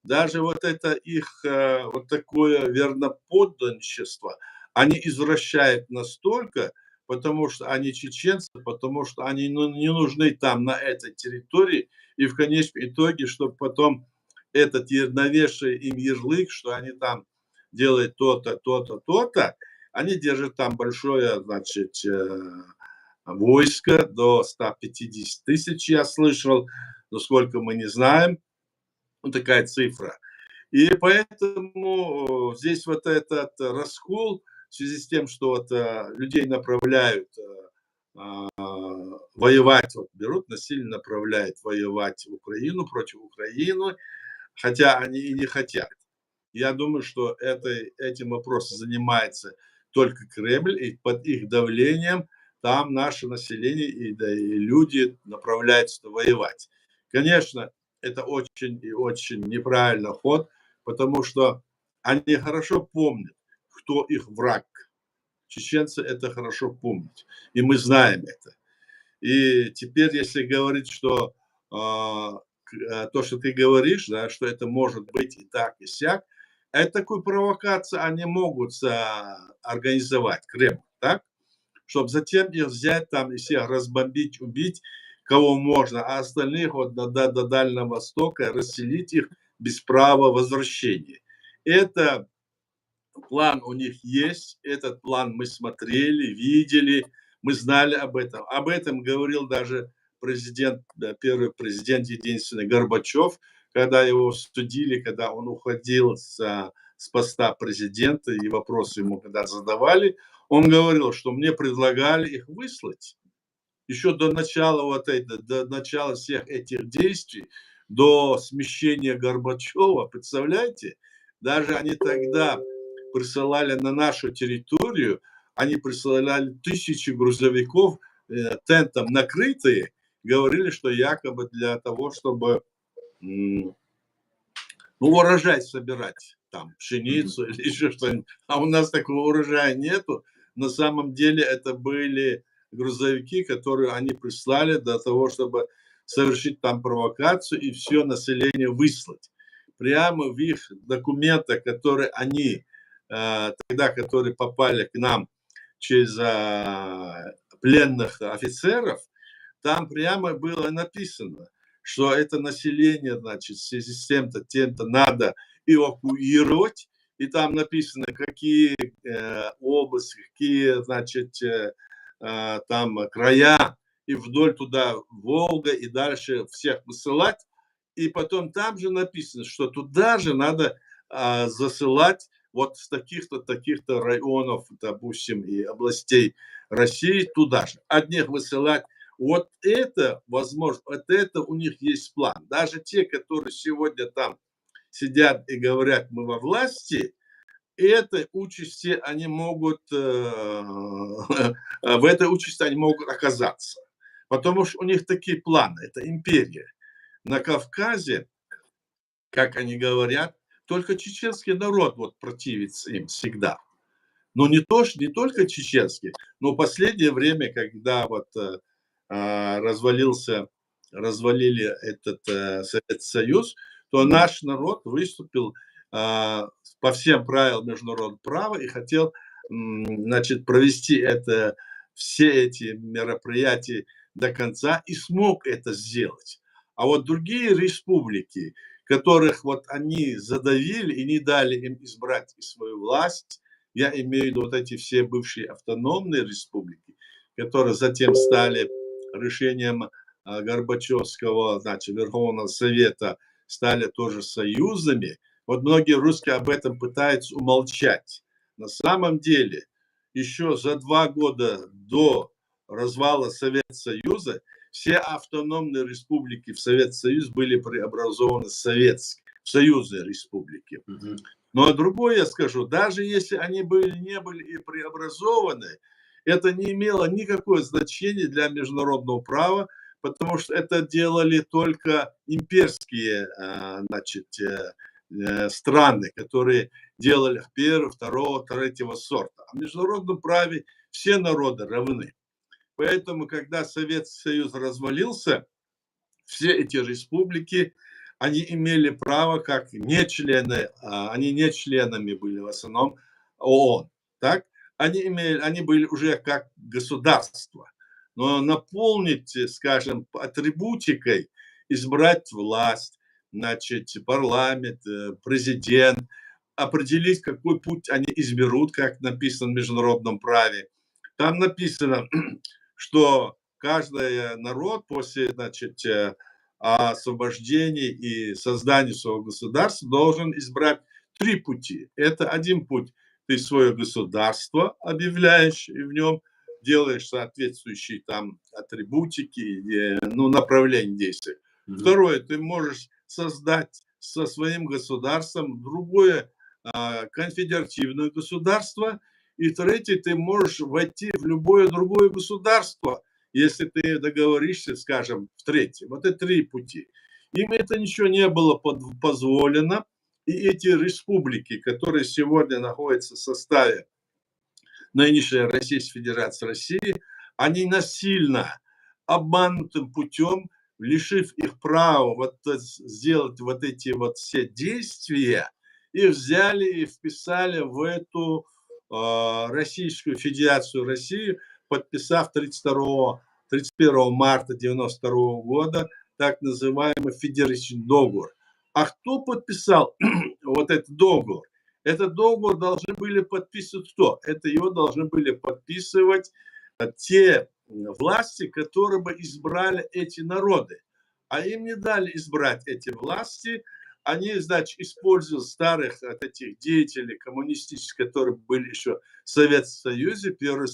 даже вот это их вот такое верноподданничество, они извращают настолько, потому что они чеченцы, потому что они не нужны там, на этой территории, и в конечном итоге, чтобы потом этот навешивая им ярлык, что они там делают то-то, то-то, то-то, они держат там большое, значит, войско, до 150 тысяч, я слышал, но сколько мы не знаем, ну, такая цифра. И поэтому здесь вот этот раскол в связи с тем, что вот людей направляют воевать, вот берут насильно направляют воевать в Украину, против Украины, хотя они и не хотят. Я думаю, что этим вопросом занимается только Кремль, и под их давлением там наше население и люди направляются воевать. Конечно, это очень и очень неправильный ход, потому что они хорошо помнят, кто их враг. Чеченцы это хорошо помнят, и мы знаем это. И теперь, если говорить, что то, что ты говоришь, да, что это может быть и так, и сяк, это такую провокацию они могут организовать, Кремль, так? Чтобы затем их взять там и всех разбомбить, убить, кого можно, а остальных вот до Дальнего Востока расселить их без права возвращения. Это план у них есть, этот план мы смотрели, видели, мы знали об этом. Об этом говорил даже президент, первый президент единственный Горбачев, когда его судили, когда он уходил с поста президента, и вопросы ему когда задавали, он говорил, что мне предлагали их выслать. Еще до начала до начала всех этих действий, до смещения Горбачева, представляете, даже они тогда присылали на нашу территорию, они присылали тысячи грузовиков, тентом накрытые, говорили, что якобы для того, чтобы ну, урожай собирать, там, пшеницу или еще что-нибудь. А у нас такого урожая нету. На самом деле это были грузовики, которые они прислали для того, чтобы совершить там провокацию и все население выслать. Прямо в их документах, которые они тогда, которые попали к нам через пленных офицеров, там прямо было написано, что это население, значит, в связи с тем-то, тем-то надо эвакуировать, и там написано, какие области, какие, значит, там края, и вдоль туда Волга, и дальше всех высылать. И потом там же написано, что туда же надо засылать вот с таких-то районов, допустим, и областей России туда же. Одних высылать. Вот это возможно, вот это у них есть план. Даже те, которые сегодня там сидят и говорят, мы во власти, этой участи они могут, в этой участи они могут оказаться. Потому что у них такие планы, это империя. На Кавказе, как они говорят, только чеченский народ вот противится им всегда. Но не только чеченский, но в последнее время, когда вот развалили этот Советский Союз, то наш народ выступил по всем правилам международного права и хотел, значит, провести все эти мероприятия до конца и смог это сделать. А вот другие республики, которых вот они задавили и не дали им избрать свою власть, я имею в виду вот эти все бывшие автономные республики, которые затем стали решением Горбачевского, значит, Верховного Совета, стали тоже союзами. Вот многие русские об этом пытаются умолчать. На самом деле, еще за 2 года до развала Советского Союза все автономные республики в Советский Союз были преобразованы в союзные республики. Но другое я скажу, даже если они не были и преобразованы, это не имело никакого значения для международного права, потому что это делали только имперские, значит, страны, которые делали первого, второго, третьего сорта. А в международном праве все народы равны. Поэтому, когда Советский Союз развалился, все эти республики, они имели право как не члены, они не членами были в основном ООН, так? Они были уже как государство. Но наполнить, скажем, атрибутикой, избрать власть, значит, парламент, президент, определить, какой путь они изберут, как написано в международном праве. Там написано, что каждый народ после, значит, освобождения и создания своего государства должен избрать 3 пути. Это один путь. Ты свое государство объявляешь, и в нем делаешь соответствующие там атрибутики, ну, направления действия. Второе, ты можешь создать со своим государством другое конфедеративное государство. И третье, ты можешь войти в любое другое государство, если ты договоришься, скажем, в третьем. Вот это 3 пути. Им это ничего не было позволено. И эти республики, которые сегодня находятся в составе нынешней Российской Федерации России, они насильно, обманутым путем, лишив их права вот сделать вот эти вот все действия, их взяли и вписали в эту Российскую Федерацию России, подписав 31 марта 1992 года так называемый федеративный договор. А кто подписал вот этот договор? Этот договор должны были подписывать кто? Это его должны были подписывать те власти, которые бы избрали эти народы. А им не дали избрать эти власти. Они, значит, используют старых этих деятелей коммунистических, которые были еще в Советском Союзе, первые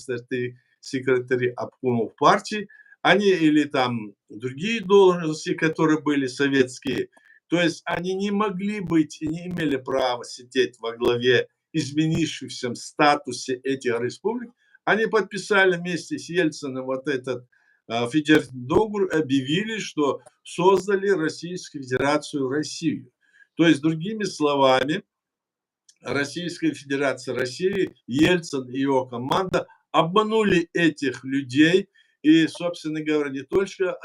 секретари обкомов партии, они или там другие должности, которые были советские. То есть они не могли быть и не имели права сидеть во главе изменившихся статусе этих республик. Они подписали вместе с Ельциным вот этот федеративный договор, объявили, что создали Российскую Федерацию Россию. То есть, другими словами, Российская Федерация России, Ельцин и его команда обманули этих людей. И, собственно говоря, не только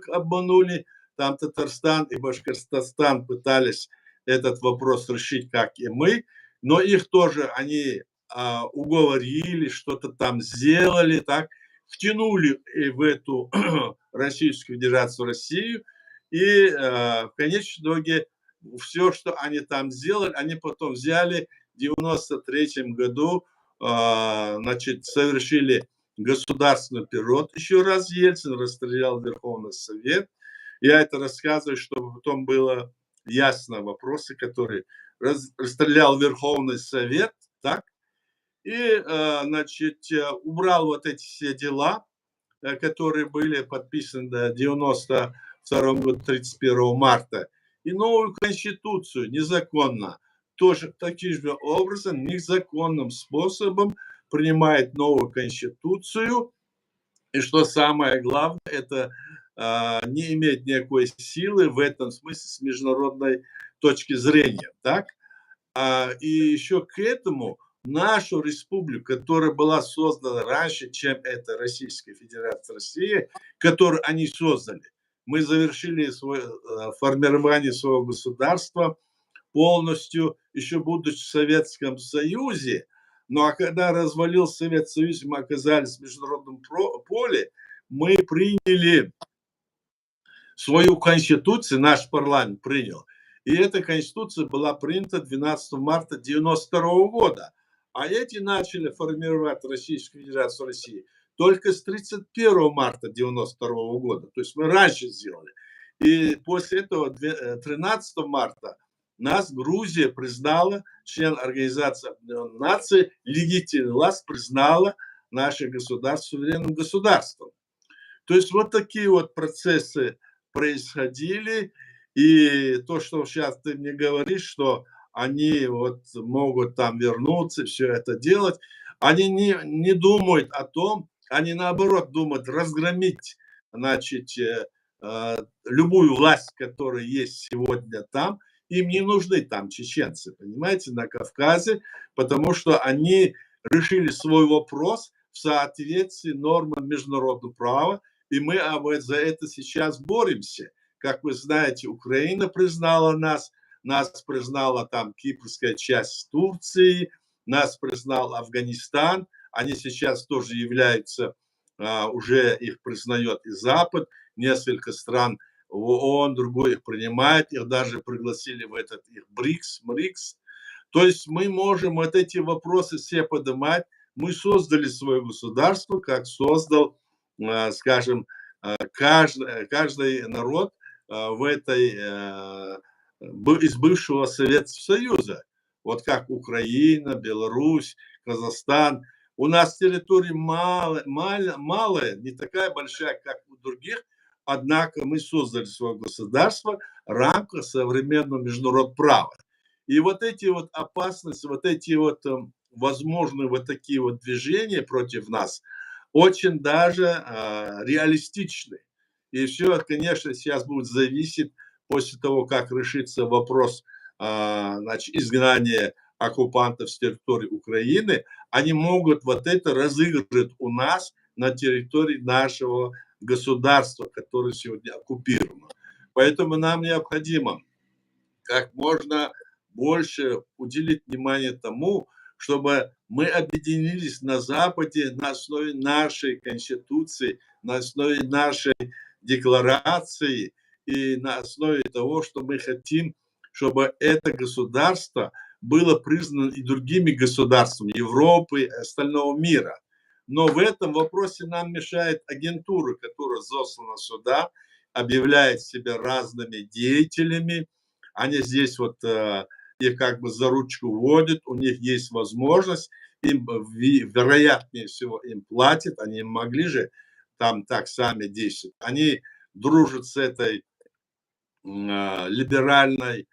обманули, там Татарстан и Башкортостан пытались этот вопрос решить, как и мы, но их тоже они уговорили, что-то там сделали, так, втянули в эту Российскую Федерацию Россию, и в конечном итоге все, что они там сделали, они потом взяли в 1993 году, значит, совершили государственный переворот. Еще раз Ельцин расстрелял Верховный Совет. Я это рассказываю, чтобы потом было ясно вопросы, которые расстрелял Верховный Совет, так, и, значит, убрал вот эти все дела, которые были подписаны в 92 году, 31 марта, и новую конституцию незаконно, тоже таким же образом, незаконным способом принимает новую конституцию, и что самое главное, это не имеет никакой силы в этом смысле с международной точки зрения, так? И еще к этому нашу республику, которая была создана раньше, чем это Российская Федерация России, которую они создали, мы завершили формирование своего государства полностью, еще будучи в Советском Союзе. Ну а когда развалился Советский Союз, мы оказались в международном поле, мы приняли свою конституцию, наш парламент принял. И эта конституция была принята 12 марта 1992 года. А эти начали формировать Российскую Федерацию России только с 31 марта 1992 года. То есть мы раньше сделали. И после этого 13 марта нас Грузия признала, член Организации Объединенных Наций, легитимная власть признала наше государство суверенным государством. То есть вот такие вот процессы происходили. И то, что сейчас ты мне говоришь, что они вот могут там вернуться, все это делать, они не думают о том, они наоборот думают разгромить, значит, любую власть, которая есть сегодня там. Им не нужны там чеченцы, понимаете, на Кавказе, потому что они решили свой вопрос в соответствии с нормам международного права, и мы за это сейчас боремся. Как вы знаете, Украина признала нас признала там кипрская часть Турции, нас признал Афганистан, они сейчас тоже являются, уже их признает и Запад, несколько стран ООН, другой их принимает, их даже пригласили в этот их БРИКС. То есть мы можем вот эти вопросы все поднимать. Мы создали свое государство, как создал, скажем, каждый народ в этой, из бывшего Советского Союза. Вот как Украина, Беларусь, Казахстан. У нас территория малая, не такая большая, как у других, однако мы создали свое государство в рамках современного международного права. И вот эти вот опасности, вот эти вот возможные вот такие вот движения против нас очень даже реалистичны. И все, конечно, сейчас будет зависеть после того, как решится вопрос, значит, изгнания оккупантов с территории Украины, они могут вот это разыгрывать у нас на территории нашего государства, которое сегодня оккупировано. Поэтому нам необходимо как можно больше уделить внимание тому, чтобы мы объединились на Западе на основе нашей Конституции, на основе нашей декларации и на основе того, что мы хотим, чтобы это государство было признано и другими государствами Европы и остального мира. Но в этом вопросе нам мешает агентура, которая заслана сюда, объявляет себя разными деятелями. Они здесь вот их как бы за ручку водят, у них есть возможность, им, вероятнее всего, им платят, они могли же там так сами действовать. Они дружат с этой либеральной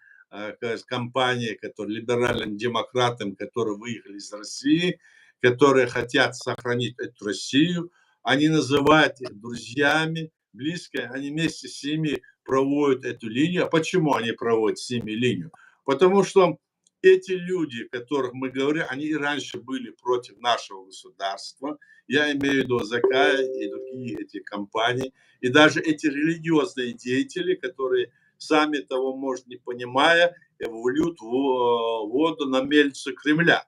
компанией, либеральным демократам, которые выехали из России, которые хотят сохранить эту Россию. Они называют их друзьями, близкими, они вместе с ними проводят эту линию. А почему они проводят с ними линию? Потому что эти люди, о которых мы говорим, они и раньше были против нашего государства. Я имею в виду Закая и другие эти компании. И даже эти религиозные деятели, которые сами того, может, не понимая, вльют воду на мельницу Кремля.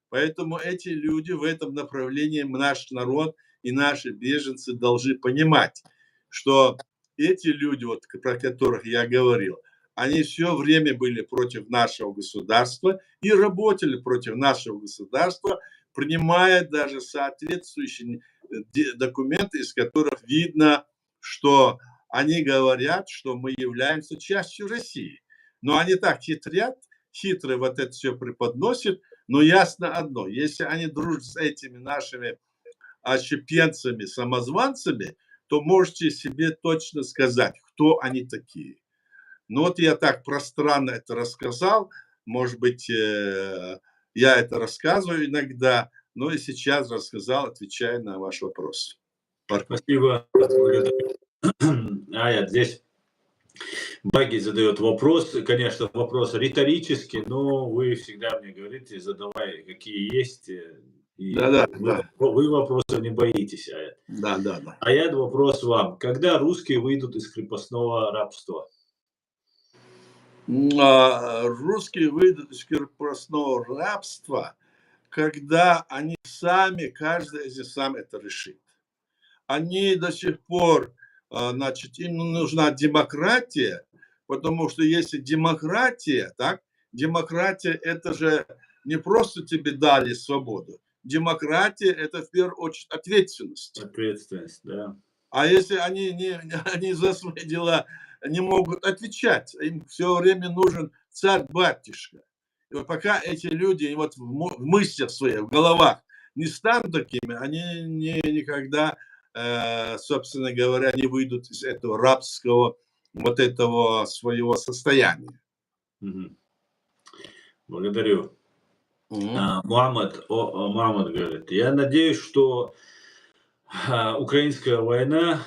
Поэтому эти люди в этом направлении, наш народ и наши беженцы должны понимать, что эти люди, вот, про которых я говорил, они все время были против нашего государства и работали против нашего государства, принимая даже соответствующие документы, из которых видно, что они говорят, что мы являемся частью России. Но они так хитрят, хитро вот это все преподносит, но ясно одно, если они дружат с этими нашими отщепенцами, самозванцами, то можете себе точно сказать, кто они такие. Ну вот я так пространно это рассказал, может быть, я это рассказываю иногда, но и сейчас рассказал, отвечая на ваш вопрос. Спасибо. Благодарю. Аят, здесь Баги задает вопрос, конечно, вопрос риторический, но вы всегда мне говорите, задавай, какие есть, и Да-да, вы, да. вы вопросов не боитесь, Аят. Да. Аят, вопрос вам. Когда русские выйдут из крепостного рабства? Русские выйдут из крепостного рабства, когда они сами, каждый из них сам это решит. Они до сих пор, значит, им нужна демократия, потому что если демократия, так, демократия это же не просто тебе дали свободу. Демократия это в первую очередь ответственность. Ответственность, да. А если они за свои дела не могут отвечать, им все время нужен царь-батюшка. И вот пока эти люди вот в мыслях своих, в головах не станут такими, они никогда, собственно говоря, не выйдут из этого рабского вот этого своего состояния. Мгм. Благодарю. Мгм. Мухаммад говорит, я надеюсь, что украинскую войну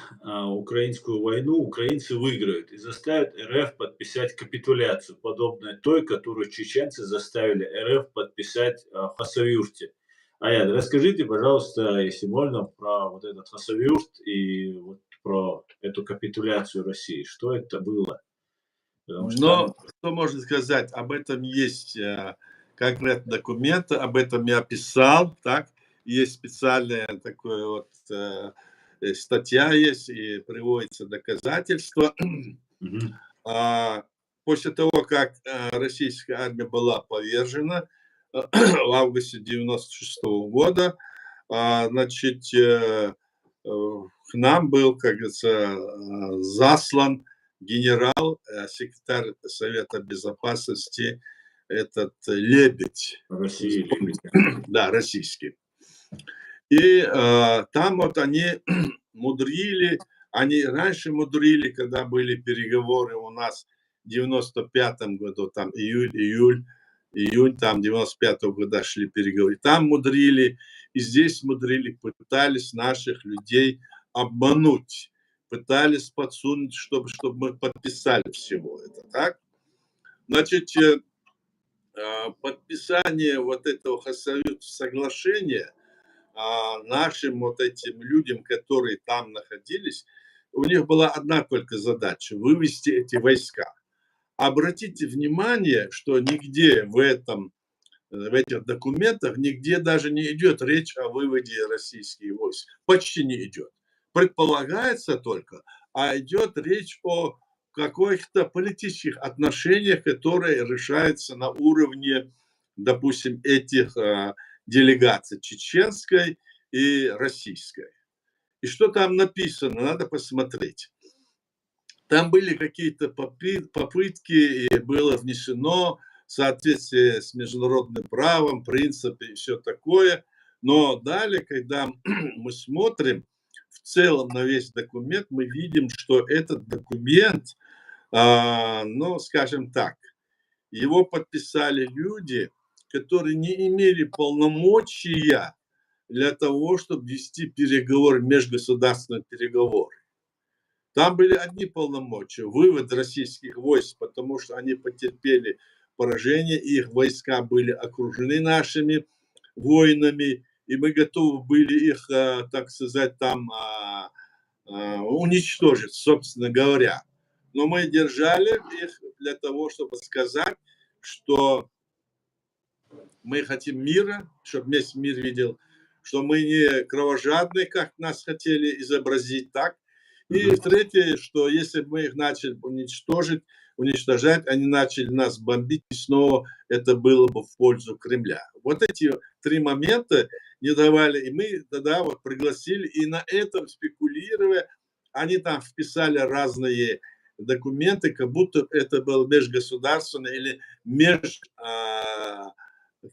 украинцы выиграют и заставят РФ подписать капитуляцию, подобную той, которую чеченцы заставили РФ подписать в Хасавюрте. Аяд, расскажите, пожалуйста, если можно, про вот этот Хасавюрт и вот про эту капитуляцию России. Что это было? Потому что там... Но что можно сказать? Об этом есть конкретные документы, об этом я писал, так? Есть специальная такая вот статья есть, и приводится доказательства. Мгм. После того, как российская армия была повержена в августе 96 года, значит, к нам был, как говорится, заслан генерал, секретарь Совета Безопасности, этот Лебедь. России любите. Да, российский. И там вот они мудрили, они раньше мудрили, когда были переговоры у нас в 95-м году, там июнь, там 95-го года шли переговоры. Там мудрили, и здесь мудрили, пытались наших людей обмануть, пытались подсунуть, чтобы мы подписали всего это, так? Значит, подписание вот этого соглашения нашим вот этим людям, которые там находились, у них была одна только задача – вывести эти войска. Обратите внимание, что нигде в этих документах, нигде даже не идет речь о выводе российских войск. Почти не идет. Предполагается только, а идет речь о каких-то политических отношениях, которые решаются на уровне, допустим, этих делегаций чеченской и российской. И что там написано, надо посмотреть. Там были какие-то попытки, и было внесено в соответствии с международным правом, принципы и все такое. Но далее, когда мы смотрим в целом на весь документ, мы видим, что этот документ, ну, скажем так, его подписали люди, которые не имели полномочия для того, чтобы вести переговоры, межгосударственные переговоры. Там были одни полномочия – вывод российских войск, потому что они потерпели поражение, их войска были окружены нашими воинами, и мы готовы были их, так сказать, там уничтожить, собственно говоря. Но мы держали их для того, чтобы сказать, что мы хотим мира, чтобы весь мир видел, что мы не кровожадные, как нас хотели изобразить, так. И третье, что если бы мы их начали уничтожать, они начали нас бомбить, и снова это было бы в пользу Кремля. Вот эти три момента не давали, и мы тогда вот пригласили, и на этом спекулируя, они там вписали разные документы, как будто это было межгосударственное или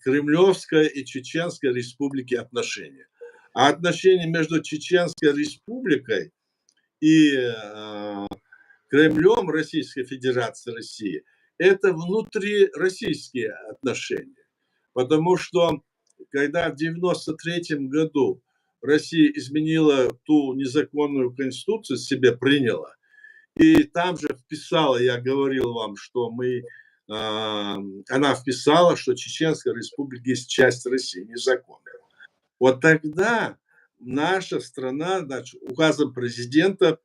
Кремлевской и Чеченской республики отношения. А отношения между Чеченской республикой и Кремлем Российской Федерации России – это внутрироссийские отношения. Потому что, когда в 1993 году Россия изменила ту незаконную конституцию, себе приняла, и там же вписала, я говорил вам, что она вписала, что Чеченская республика есть часть России, незаконно. Вот тогда наша страна, значит, указом президента,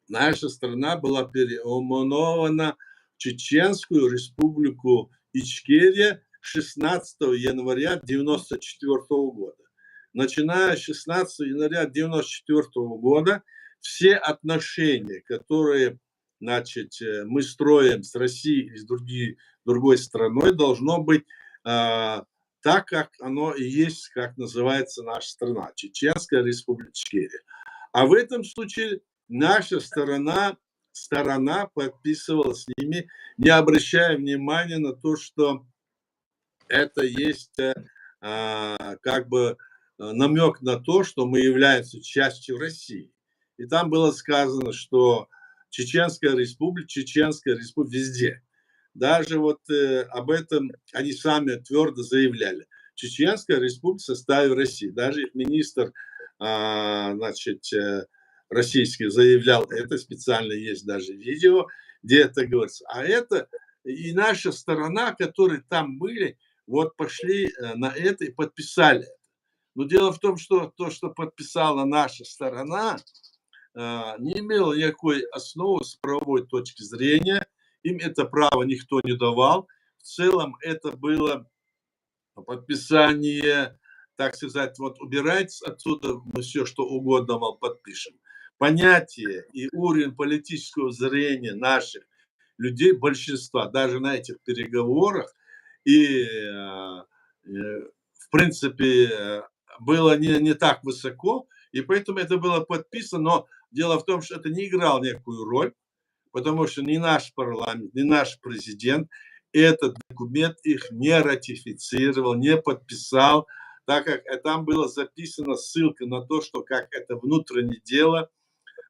наша страна была переименована в Чеченскую республику Ичкерия 16 января 1994 года. Начиная с 16 января 1994 года все отношения, которые, значит, мы строим с Россией или с другой страной, должно быть так, как оно и есть, как называется наша страна, Чеченская республика Ичкерия. А в этом случае наша сторона подписывала с ними, не обращая внимания на то, что это есть как бы намек на то, что мы являемся частью России. И там было сказано, что Чеченская республика везде. Даже вот об этом они сами твердо заявляли. Чеченская республика в составе России. Даже их министр, значит, российский заявлял, это специально есть даже видео, где это говорится. А это и наша сторона, которые там были, вот пошли на это и подписали. Но дело в том, что то, что подписала наша сторона, не имело никакой основы с правовой точки зрения. Им это право никто не давал. В целом это было подписание, так сказать, вот убирайте отсюда, мы все что угодно вам подпишем. Понятие и уровень политического зрения наших людей, большинства, даже на этих переговорах, и в принципе было не так высоко, и поэтому это было подписано, но дело в том, что это не играло никакую роль, потому что ни наш парламент, ни наш президент этот документ их не ратифицировал, не подписал, так как там была записана ссылка на то, что как это внутреннее дело.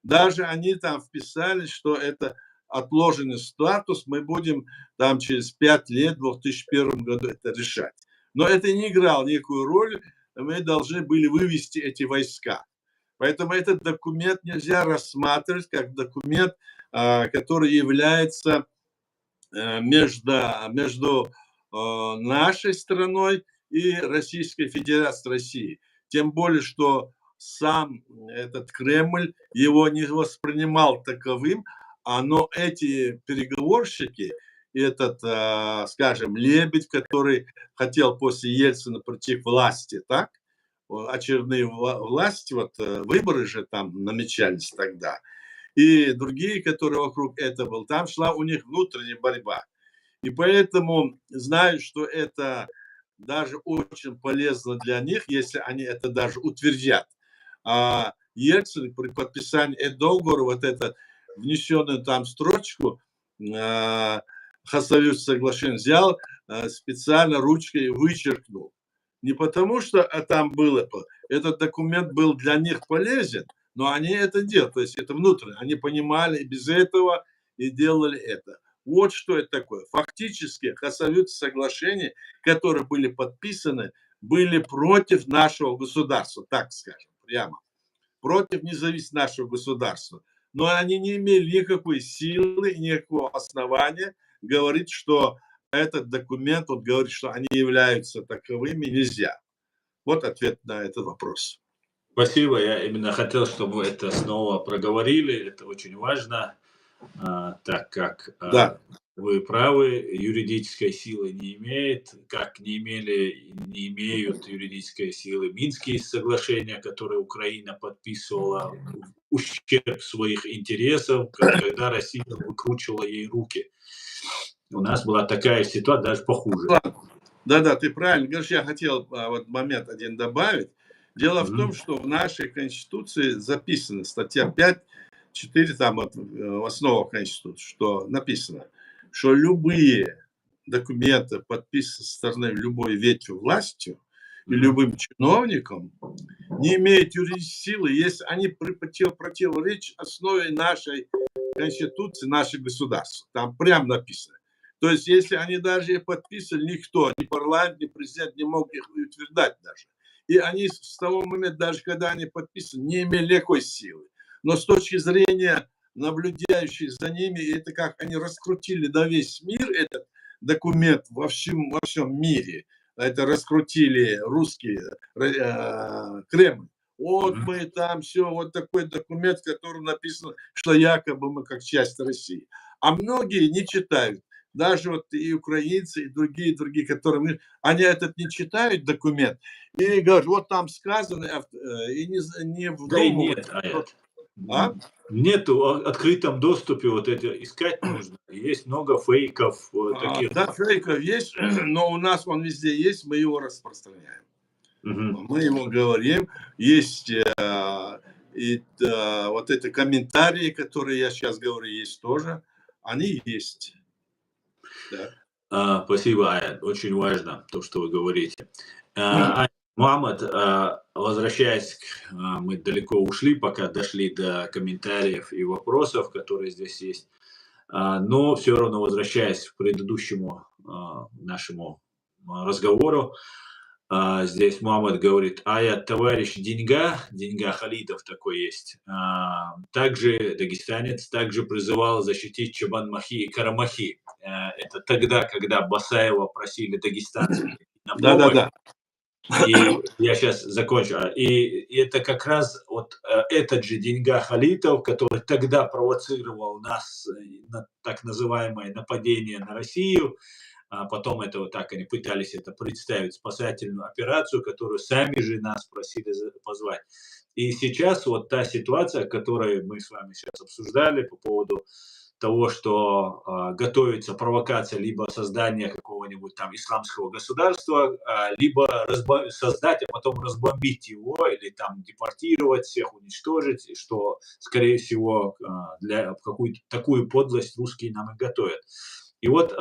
Даже они там вписали, что это отложенный статус, мы будем там через 5 лет, в 2001 году это решать. Но это не играло никакую роль, мы должны были вывести эти войска. Поэтому этот документ нельзя рассматривать как документ, который является между нашей страной и Российской Федерацией России. Тем более, что сам этот Кремль его не воспринимал таковым, но эти переговорщики, этот, скажем, Лебедь, который хотел после Ельцина прийти к власти, так, очередные власти, вот выборы же там намечались тогда, и другие, которые вокруг этого был, там шла у них внутренняя борьба. И поэтому знаю, что это даже очень полезно для них, если они это даже утвердят. А Ельцин при подписании договора, вот это внесенную там строчку, Хасавюрский соглашение взял, специально ручкой вычеркнул. Не потому, что там было, этот документ был для них полезен, но они это делали, то есть это внутренне, они понимали без этого и делали это. Вот что это такое. Фактически Хасавюрские соглашения, которые были подписаны, были против нашего государства, так скажем, прямо. Против независимого нашего государства. Но они не имели никакой силы, никакого основания говорить, что этот документ, он говорит, что они являются таковыми, нельзя. Вот ответ на этот вопрос. Спасибо. Я именно хотел, чтобы вы это снова проговорили. Это очень важно, так как вы правы, юридической силы не имеет, как не имеют юридической силы Минские соглашения, которые Украина подписывала в ущерб своих интересов, когда Россия выкручивала ей руки. У нас была такая ситуация, даже похуже. Да, ты правильно говоришь. Я хотел вот момент один добавить. Дело в том, что в нашей Конституции записано, статья 5, 4 там вот, в основах Конституции, что написано, что любые документы, подписанные со стороны любой ветви властью и любым чиновником, не имеют юридической силы, если они противоречат основе нашей Конституции, нашего государства. Там прям написано. То есть, если они даже и подписывали, никто, ни парламент, ни президент не мог их утверждать даже. И они с того момента, даже когда они подписаны, не имели никакой силы. Но с точки зрения наблюдающих за ними, это как они раскрутили на весь мир этот документ во всем мире. Это раскрутили русские, Кремль. Вот мы там все, вот такой документ, в котором написано, что якобы мы как часть России. А многие не читают. Даже вот и украинцы, и другие, которые, они этот не читают документ, и говорят, вот там сказано, и не Да и вдумываются. нет, Аят. А? Нет, в открытом доступе вот это искать нужно. Есть много фейков таких. Да, фейков есть, но у нас он везде есть, мы его распространяем. Мы ему говорим, есть вот эти комментарии, которые я сейчас говорю, есть тоже, они есть. Да. Спасибо, Аят. Очень важно то, что вы говорите. Мухаммад, возвращаясь, мы далеко ушли, пока дошли до комментариев и вопросов, которые здесь есть. Но все равно, возвращаясь к предыдущему нашему разговору, здесь Мухаммад говорит, Аят, товарищ Деньга Халитов такой есть, также дагестанец, также призывал защитить Чабан-Махи и Карамахи. Это тогда, когда Басаева просили дагестанцев на помощь. Да. И я сейчас закончу. И это как раз вот этот же Деньга Халитов, который тогда провоцировал нас на так называемое нападение на Россию. Потом это вот так они пытались это представить, спасательную операцию, которую сами же нас просили позвать. И сейчас вот та ситуация, которую мы с вами сейчас обсуждали по поводу того, что готовится провокация либо создания какого-нибудь там исламского государства, либо создать, а потом разбомбить его, или там депортировать всех, уничтожить, что, скорее всего, для какую-то такую подлость русские нам и готовят. И вот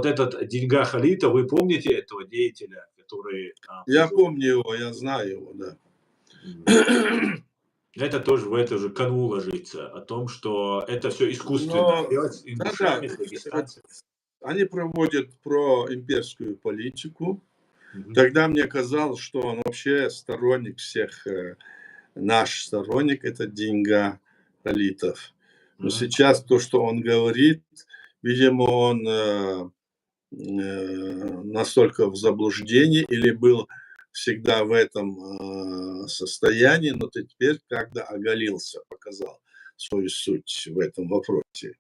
этот Деньга Халита, вы помните этого деятеля, который... Я помню его, я знаю его, да. Это тоже в эту же канву ложится, о том, что это все искусственно делать ингушами, дагестанцами. Они проводят проимперскую политику. Тогда мне казалось, что он вообще сторонник всех, наш сторонник, это Деньга Халитов. Но сейчас то, что он говорит, видимо, он настолько в заблуждении или был всегда в этом состоянии, но теперь когда оголился, показал свою суть в этом вопросе.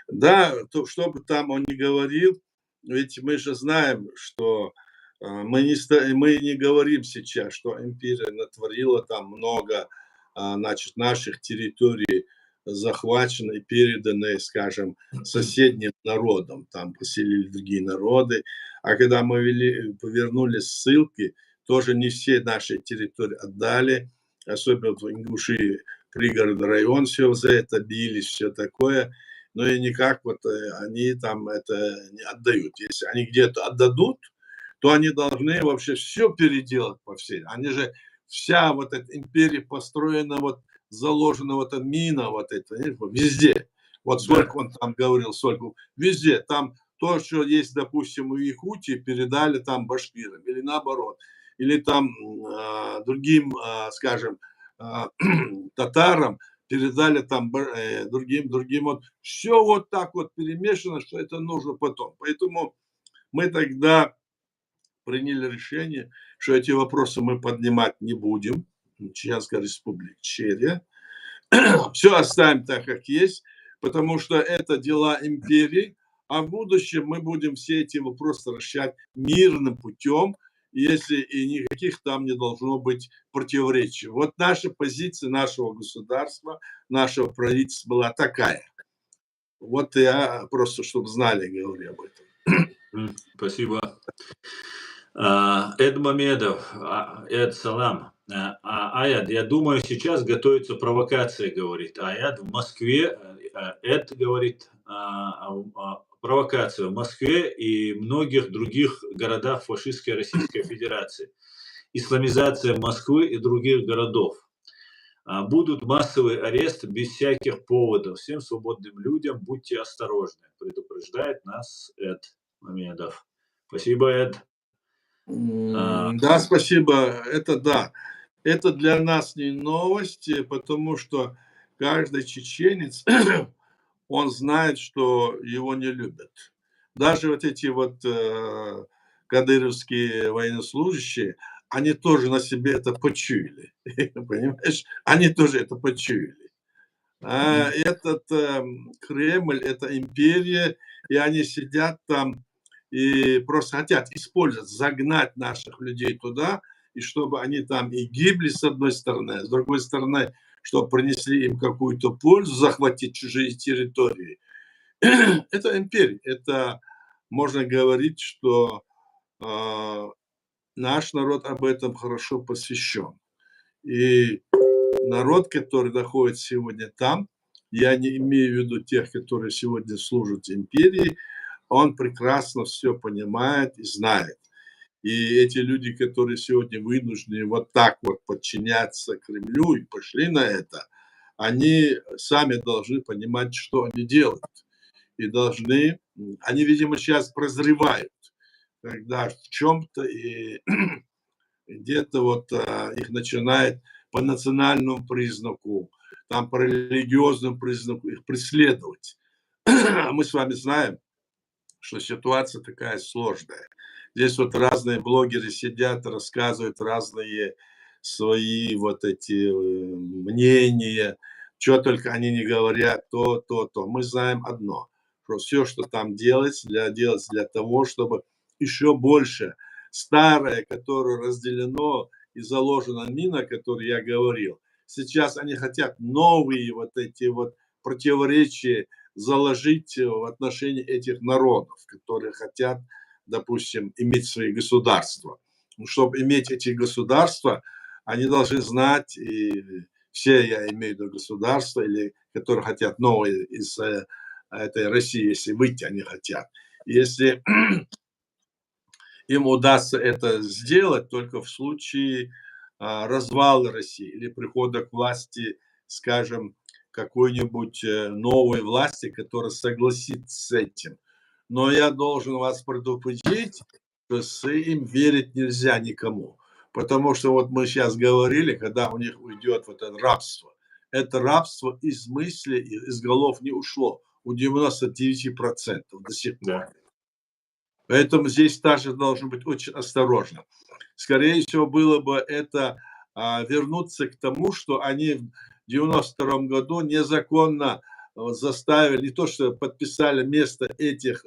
Да, то, что бы там он ни говорил, ведь мы же знаем, что мы не говорим сейчас, что империя натворила там много, наших территорий захвачено и переданы, скажем, соседним народам, там поселили другие народы. А когда мы повернули ссылки, тоже не все наши территории отдали, особенно в Ингуши, пригородный район, все за это бились, все такое. Но и никак вот они там это не отдают. Если они где-то отдадут, то они должны вообще все переделать по всей. Они же, вся вот эта империя построена вот заложена вот эта мина, вот это, везде. Вот сколько он там говорил, сколько, везде. Там то, что есть, допустим, в Якутии, передали там башкирам, или наоборот. Или там другим, скажем, татарам, передали там другим. Вот все вот так вот перемешано, что это нужно потом. Поэтому мы тогда приняли решение, что эти вопросы мы поднимать не будем. Чеченской республики Чечня. Все оставим так, как есть, потому что это дела империи, а в будущем мы будем все эти вопросы решать мирным путем, если и никаких там не должно быть противоречий. Вот наша позиция нашего государства, нашего правительства была такая. Вот я просто, чтобы знали, говорю об этом. Спасибо. Эд Мамедов, Эд Салам. Аяд, я думаю, сейчас готовится провокация, говорит Аяд. В Москве, Эд говорит, провокация в Москве и многих других городах фашистской Российской Федерации. Исламизация Москвы и других городов. Будут массовые аресты без всяких поводов. Всем свободным людям будьте осторожны. Предупреждает нас Эд Мамедов. Спасибо, Эд. Да, спасибо. Это да. Это для нас не новости, потому что каждый чеченец, он знает, что его не любят. Даже вот эти вот кадыровские военнослужащие, они тоже на себе это почуяли. Понимаешь? Они тоже это почуяли. А этот Кремль, это империя, и они сидят там и просто хотят использовать, загнать наших людей туда, и чтобы они там и гибли с одной стороны, а с другой стороны, чтобы принесли им какую-то пользу, захватить чужие территории. Это империя. Это можно говорить, что наш народ об этом хорошо посвящен. И народ, который находится сегодня там, я не имею в виду тех, которые сегодня служат империи, он прекрасно все понимает и знает. И эти люди, которые сегодня вынуждены вот так вот подчиняться Кремлю и пошли на это, они сами должны понимать, что они делают. И должны, они, видимо, сейчас прозревают, когда в чем-то и где-то вот их начинает по национальному признаку, там по религиозному признаку их преследовать. А мы с вами знаем, что ситуация такая сложная. Здесь вот разные блогеры сидят, рассказывают разные свои вот эти мнения, что только они не говорят, то. Мы знаем одно, что все, что там делается для того, чтобы еще больше старое, которое разделено и заложено мина, о которой я говорил. Сейчас они хотят новые вот эти вот противоречия заложить в отношении этих народов, которые хотят, допустим, иметь свои государства. Чтобы иметь эти государства, они должны знать, и все, я имею в виду государства, или которые хотят новые из этой России, если выйти они хотят. Если им удастся это сделать только в случае развала России или прихода к власти, скажем, какой-нибудь новой власти, которая согласится с этим. Но я должен вас предупредить, что с им верить нельзя никому. Потому что вот мы сейчас говорили, когда у них уйдет вот это рабство из мысли, из голов не ушло. У 99% до сих пор. Да. Поэтому здесь также должно быть очень осторожно. Скорее всего, было бы это вернуться к тому, что они в 92 году незаконно заставили, не то что подписали вместо этих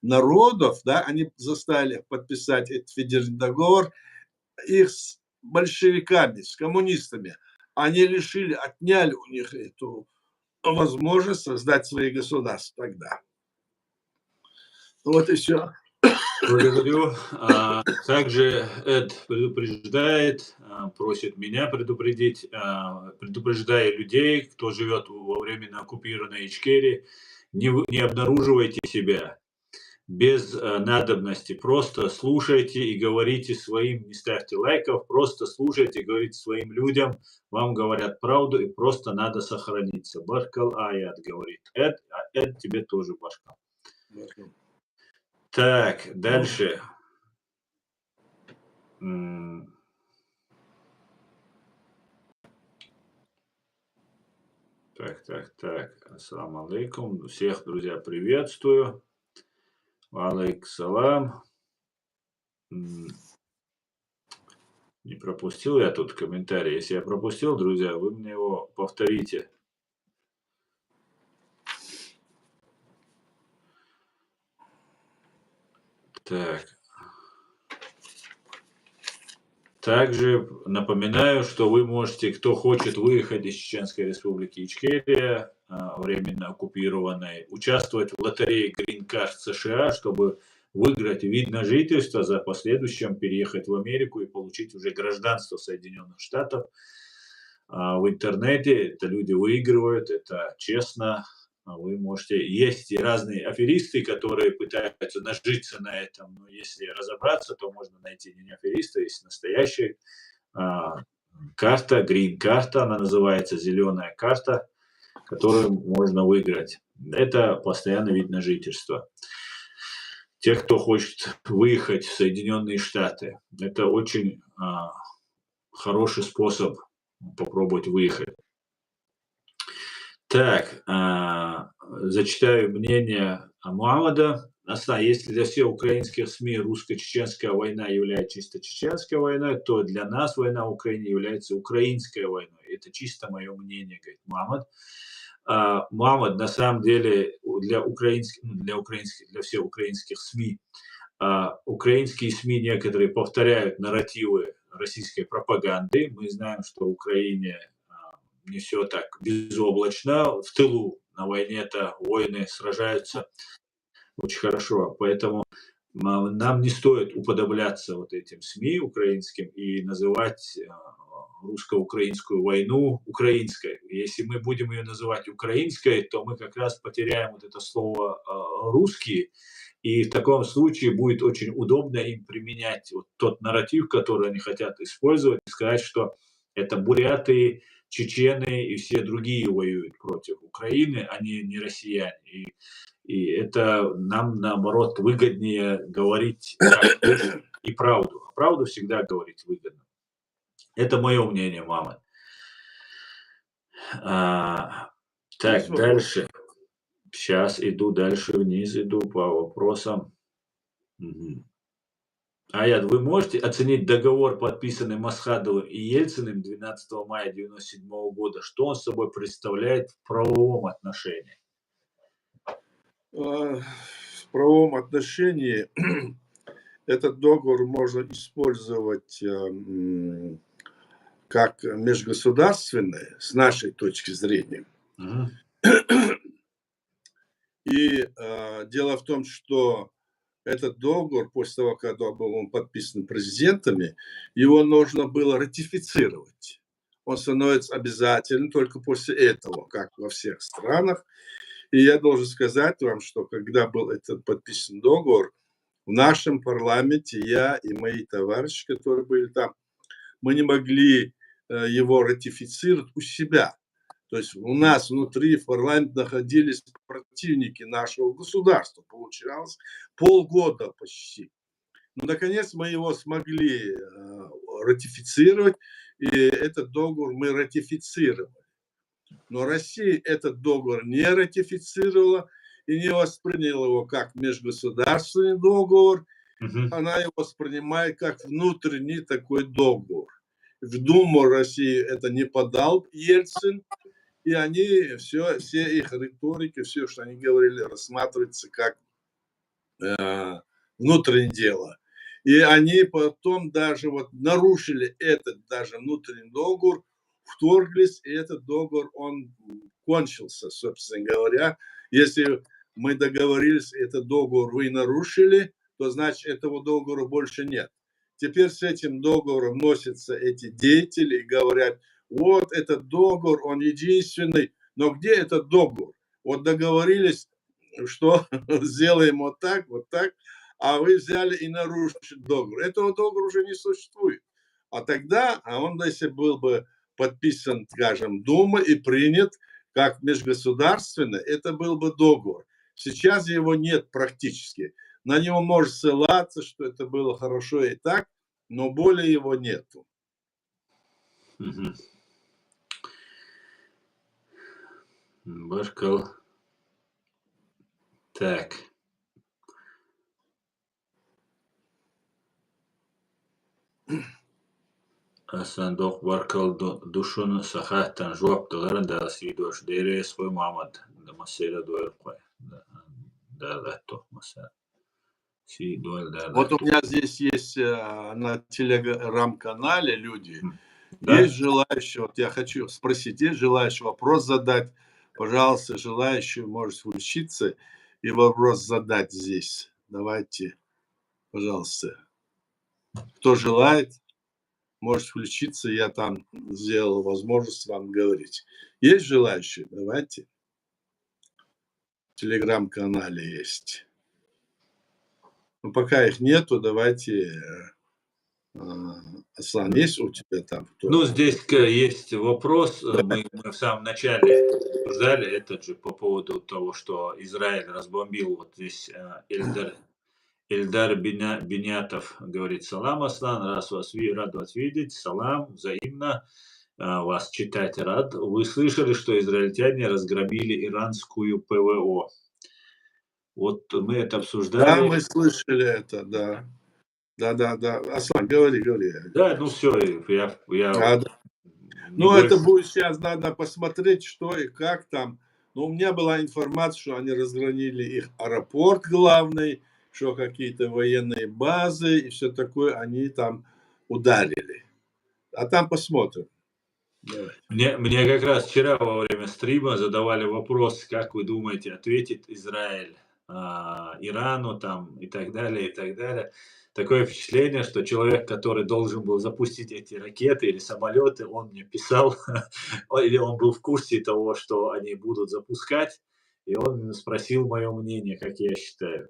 народов, да, они заставили подписать этот федеральный договор, их с большевиками, с коммунистами. Они лишили, отняли у них эту возможность создать свои государства тогда. Вот и все. Благодарю. Также Эд предупреждает, просит меня предупредить, предупреждая людей, кто живет во временно оккупированной Ичкерии, не обнаруживайте себя без надобности. Просто слушайте и говорите своим, не ставьте лайков, просто слушайте и говорите своим людям, вам говорят правду, и просто надо сохраниться. Башкал Аят говорит. Эд тебе тоже башкал. Так, дальше. Так. Ассаламу алейкум. Всех, друзья, приветствую. Алейкум салам. Не пропустил я тут комментарий. Если я пропустил, друзья, вы мне его повторите. Так. Также напоминаю, что вы можете, кто хочет выехать из Чеченской Республики Ичкерия, временно оккупированной, участвовать в лотерее Green Card США, чтобы выиграть вид на жительство, за последующим переехать в Америку и получить уже гражданство Соединенных Штатов. В интернете это люди выигрывают, это честно. Вы можете... Есть и разные аферисты, которые пытаются нажиться на этом, но если разобраться, то можно найти не афериста, есть настоящая карта, грин-карта, она называется, зеленая карта, которую можно выиграть. Это постоянный вид на жительство. Те, кто хочет выехать в Соединенные Штаты, это очень хороший способ попробовать выехать. Так, зачитаю мнение Мухаммада. Если для всех украинских СМИ русско-чеченская война является чисто чеченской войной, то для нас война в Украине является украинской войной. Это чисто мое мнение, говорит Мухаммад. Мухаммад, на самом деле, для всех украинских СМИ, украинские СМИ некоторые повторяют нарративы российской пропаганды. Мы знаем, что в Украине не все так безоблачно. В тылу на войне-то воины сражаются очень хорошо. Поэтому нам не стоит уподобляться вот этим СМИ украинским и называть русско-украинскую войну украинской. Если мы будем ее называть украинской, то мы как раз потеряем вот это слово «русские», и в таком случае будет очень удобно им применять вот тот нарратив, который они хотят использовать, и сказать, что это буряты, чечены и все другие воюют против Украины, а не россияне. И это нам, наоборот, выгоднее говорить и правду. Правду всегда говорить выгодно. Это мое мнение, мама. Так, дальше. Сейчас иду дальше вниз, иду по вопросам. Угу. Аят, вы можете оценить договор, подписанный Масхадовым и Ельциным 12 мая 1997 года? Что он собой представляет в правовом отношении? В правовом отношении этот договор можно использовать как межгосударственный, с нашей точки зрения. И дело в том, что этот договор, после того, когда был он подписан президентами, его нужно было ратифицировать. Он становится обязательным только после этого, как во всех странах. И я должен сказать вам, что когда был этот подписан договор, в нашем парламенте я и мои товарищи, которые были там, мы не могли его ратифицировать у себя. То есть у нас внутри парламента находились противники нашего государства. Получалось полгода почти. Но, наконец, мы его смогли ратифицировать, и этот договор мы ратифицировали. Но Россия этот договор не ратифицировала и не восприняла его как межгосударственный договор. Она его воспринимает как внутренний такой договор. В Думу России это не подал Ельцин, и они, все их риторики, все, что они говорили, рассматривается как внутреннее дело. И они потом даже вот нарушили этот даже внутренний договор, вторглись, и этот договор, он кончился, собственно говоря. Если мы договорились, этот договор вы нарушили, то значит этого договора больше нет. Теперь с этим договором носятся эти деятели и говорят, вот этот договор, он единственный, но где этот договор? Вот договорились, что сделаем вот так, а вы взяли и нарушили договор. Этого договора уже не существует. А тогда, он, если был бы подписан, скажем, Думой и принят как межгосударственный, это был бы договор. Сейчас его нет практически. На него можно ссылаться, что это было хорошо и так, но более его нету. Баркал. Так. Сандок Баркал Душун Сахатан Жуапталар, да, Свидош Дере, свой Мамад, да, Масера Дуэльпай. Да, то Масера. Вот у меня здесь есть на телеграм-канале люди. Да? Есть желающие, вот я хочу спросить, есть желающий вопрос задать? Пожалуйста, желающий может включиться и вопрос задать здесь. Давайте. Пожалуйста. Кто желает, может включиться. Я там сделал возможность вам говорить. Есть желающие? Давайте. В телеграм-канале есть. Но пока их нету, давайте. Аслан, есть у тебя там? Ну, здесь есть вопрос. Мы в самом начале обсуждали этот же по поводу того, что Израиль разбомбил. Вот здесь Эльдар Бенятов говорит: салам, Аслан, рад вас видеть, салам, взаимно, вас читать рад. Вы слышали, что израильтяне разгромили иранскую ПВО? Вот мы это обсуждали. Да, мы слышали это, да. Да. Аслан, говори. Да, ну все, я Ну, больше... это будет сейчас надо посмотреть, что и как там. Но у меня была информация, что они разгромили их аэропорт главный, что какие-то военные базы и все такое они там ударили. А там посмотрим. Мне как раз вчера во время стрима задавали вопрос, как вы думаете, ответит Израиль Ирану там и так далее, и так далее. Такое впечатление, что человек, который должен был запустить эти ракеты или самолеты, он мне писал, или он был в курсе того, что они будут запускать, и он спросил мое мнение, как я считаю.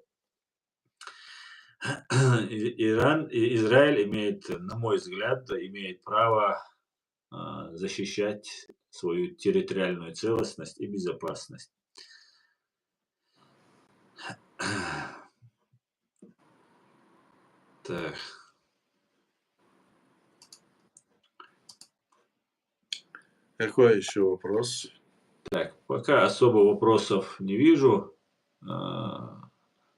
Израиль имеет, на мой взгляд, имеет право защищать свою территориальную целостность и безопасность. Так. Какой еще вопрос? Так, пока особо вопросов не вижу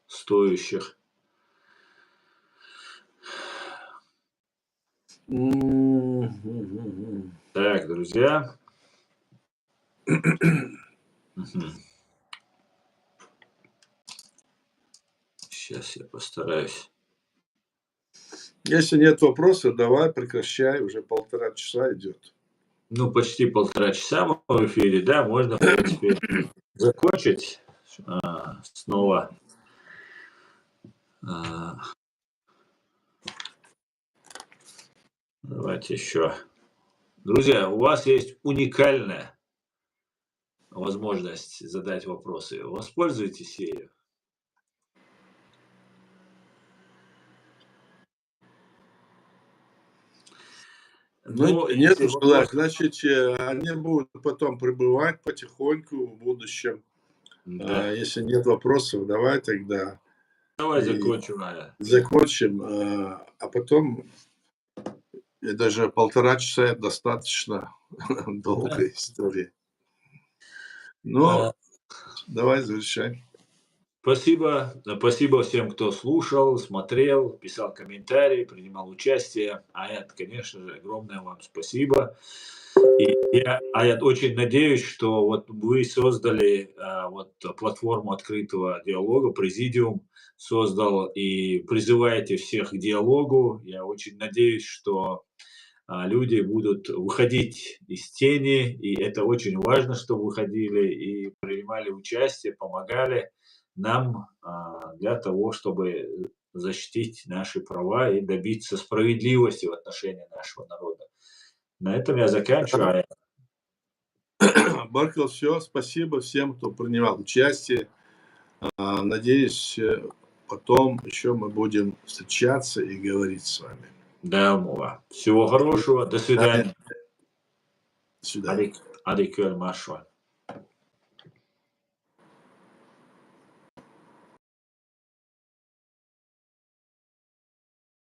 стоящих. Так, друзья. Сейчас я постараюсь. Если нет вопросов, давай прекращай, уже 1,5 часа идет. Ну, почти 1,5 часа в эфире, да, можно, в принципе, закончить снова. Давайте еще. Друзья, у вас есть уникальная возможность задать вопросы. Воспользуйтесь ею. Ну, нет желания, значит, они будут потом прибывать потихоньку в будущем. Да. Если нет вопросов, давай тогда. Давай закончим. Закончим, а потом даже 1,5 часа достаточно долгая история. Ну, давай завершай. Спасибо всем, кто слушал, смотрел, писал комментарии, принимал участие. Аят, конечно же, огромное вам спасибо. И я, Аят, очень надеюсь, что вот вы создали вот платформу открытого диалога, президиум создал и призываете всех к диалогу. Я очень надеюсь, что люди будут выходить из тени, и это очень важно, что выходили и принимали участие, помогали нам для того, чтобы защитить наши права и добиться справедливости в отношении нашего народа. На этом я заканчиваю. Баркал, все, спасибо всем, кто принимал участие. Надеюсь, потом еще мы будем встречаться и говорить с вами. Да, Мула. Всего хорошего. До свидания. До свидания. Адикер Машва.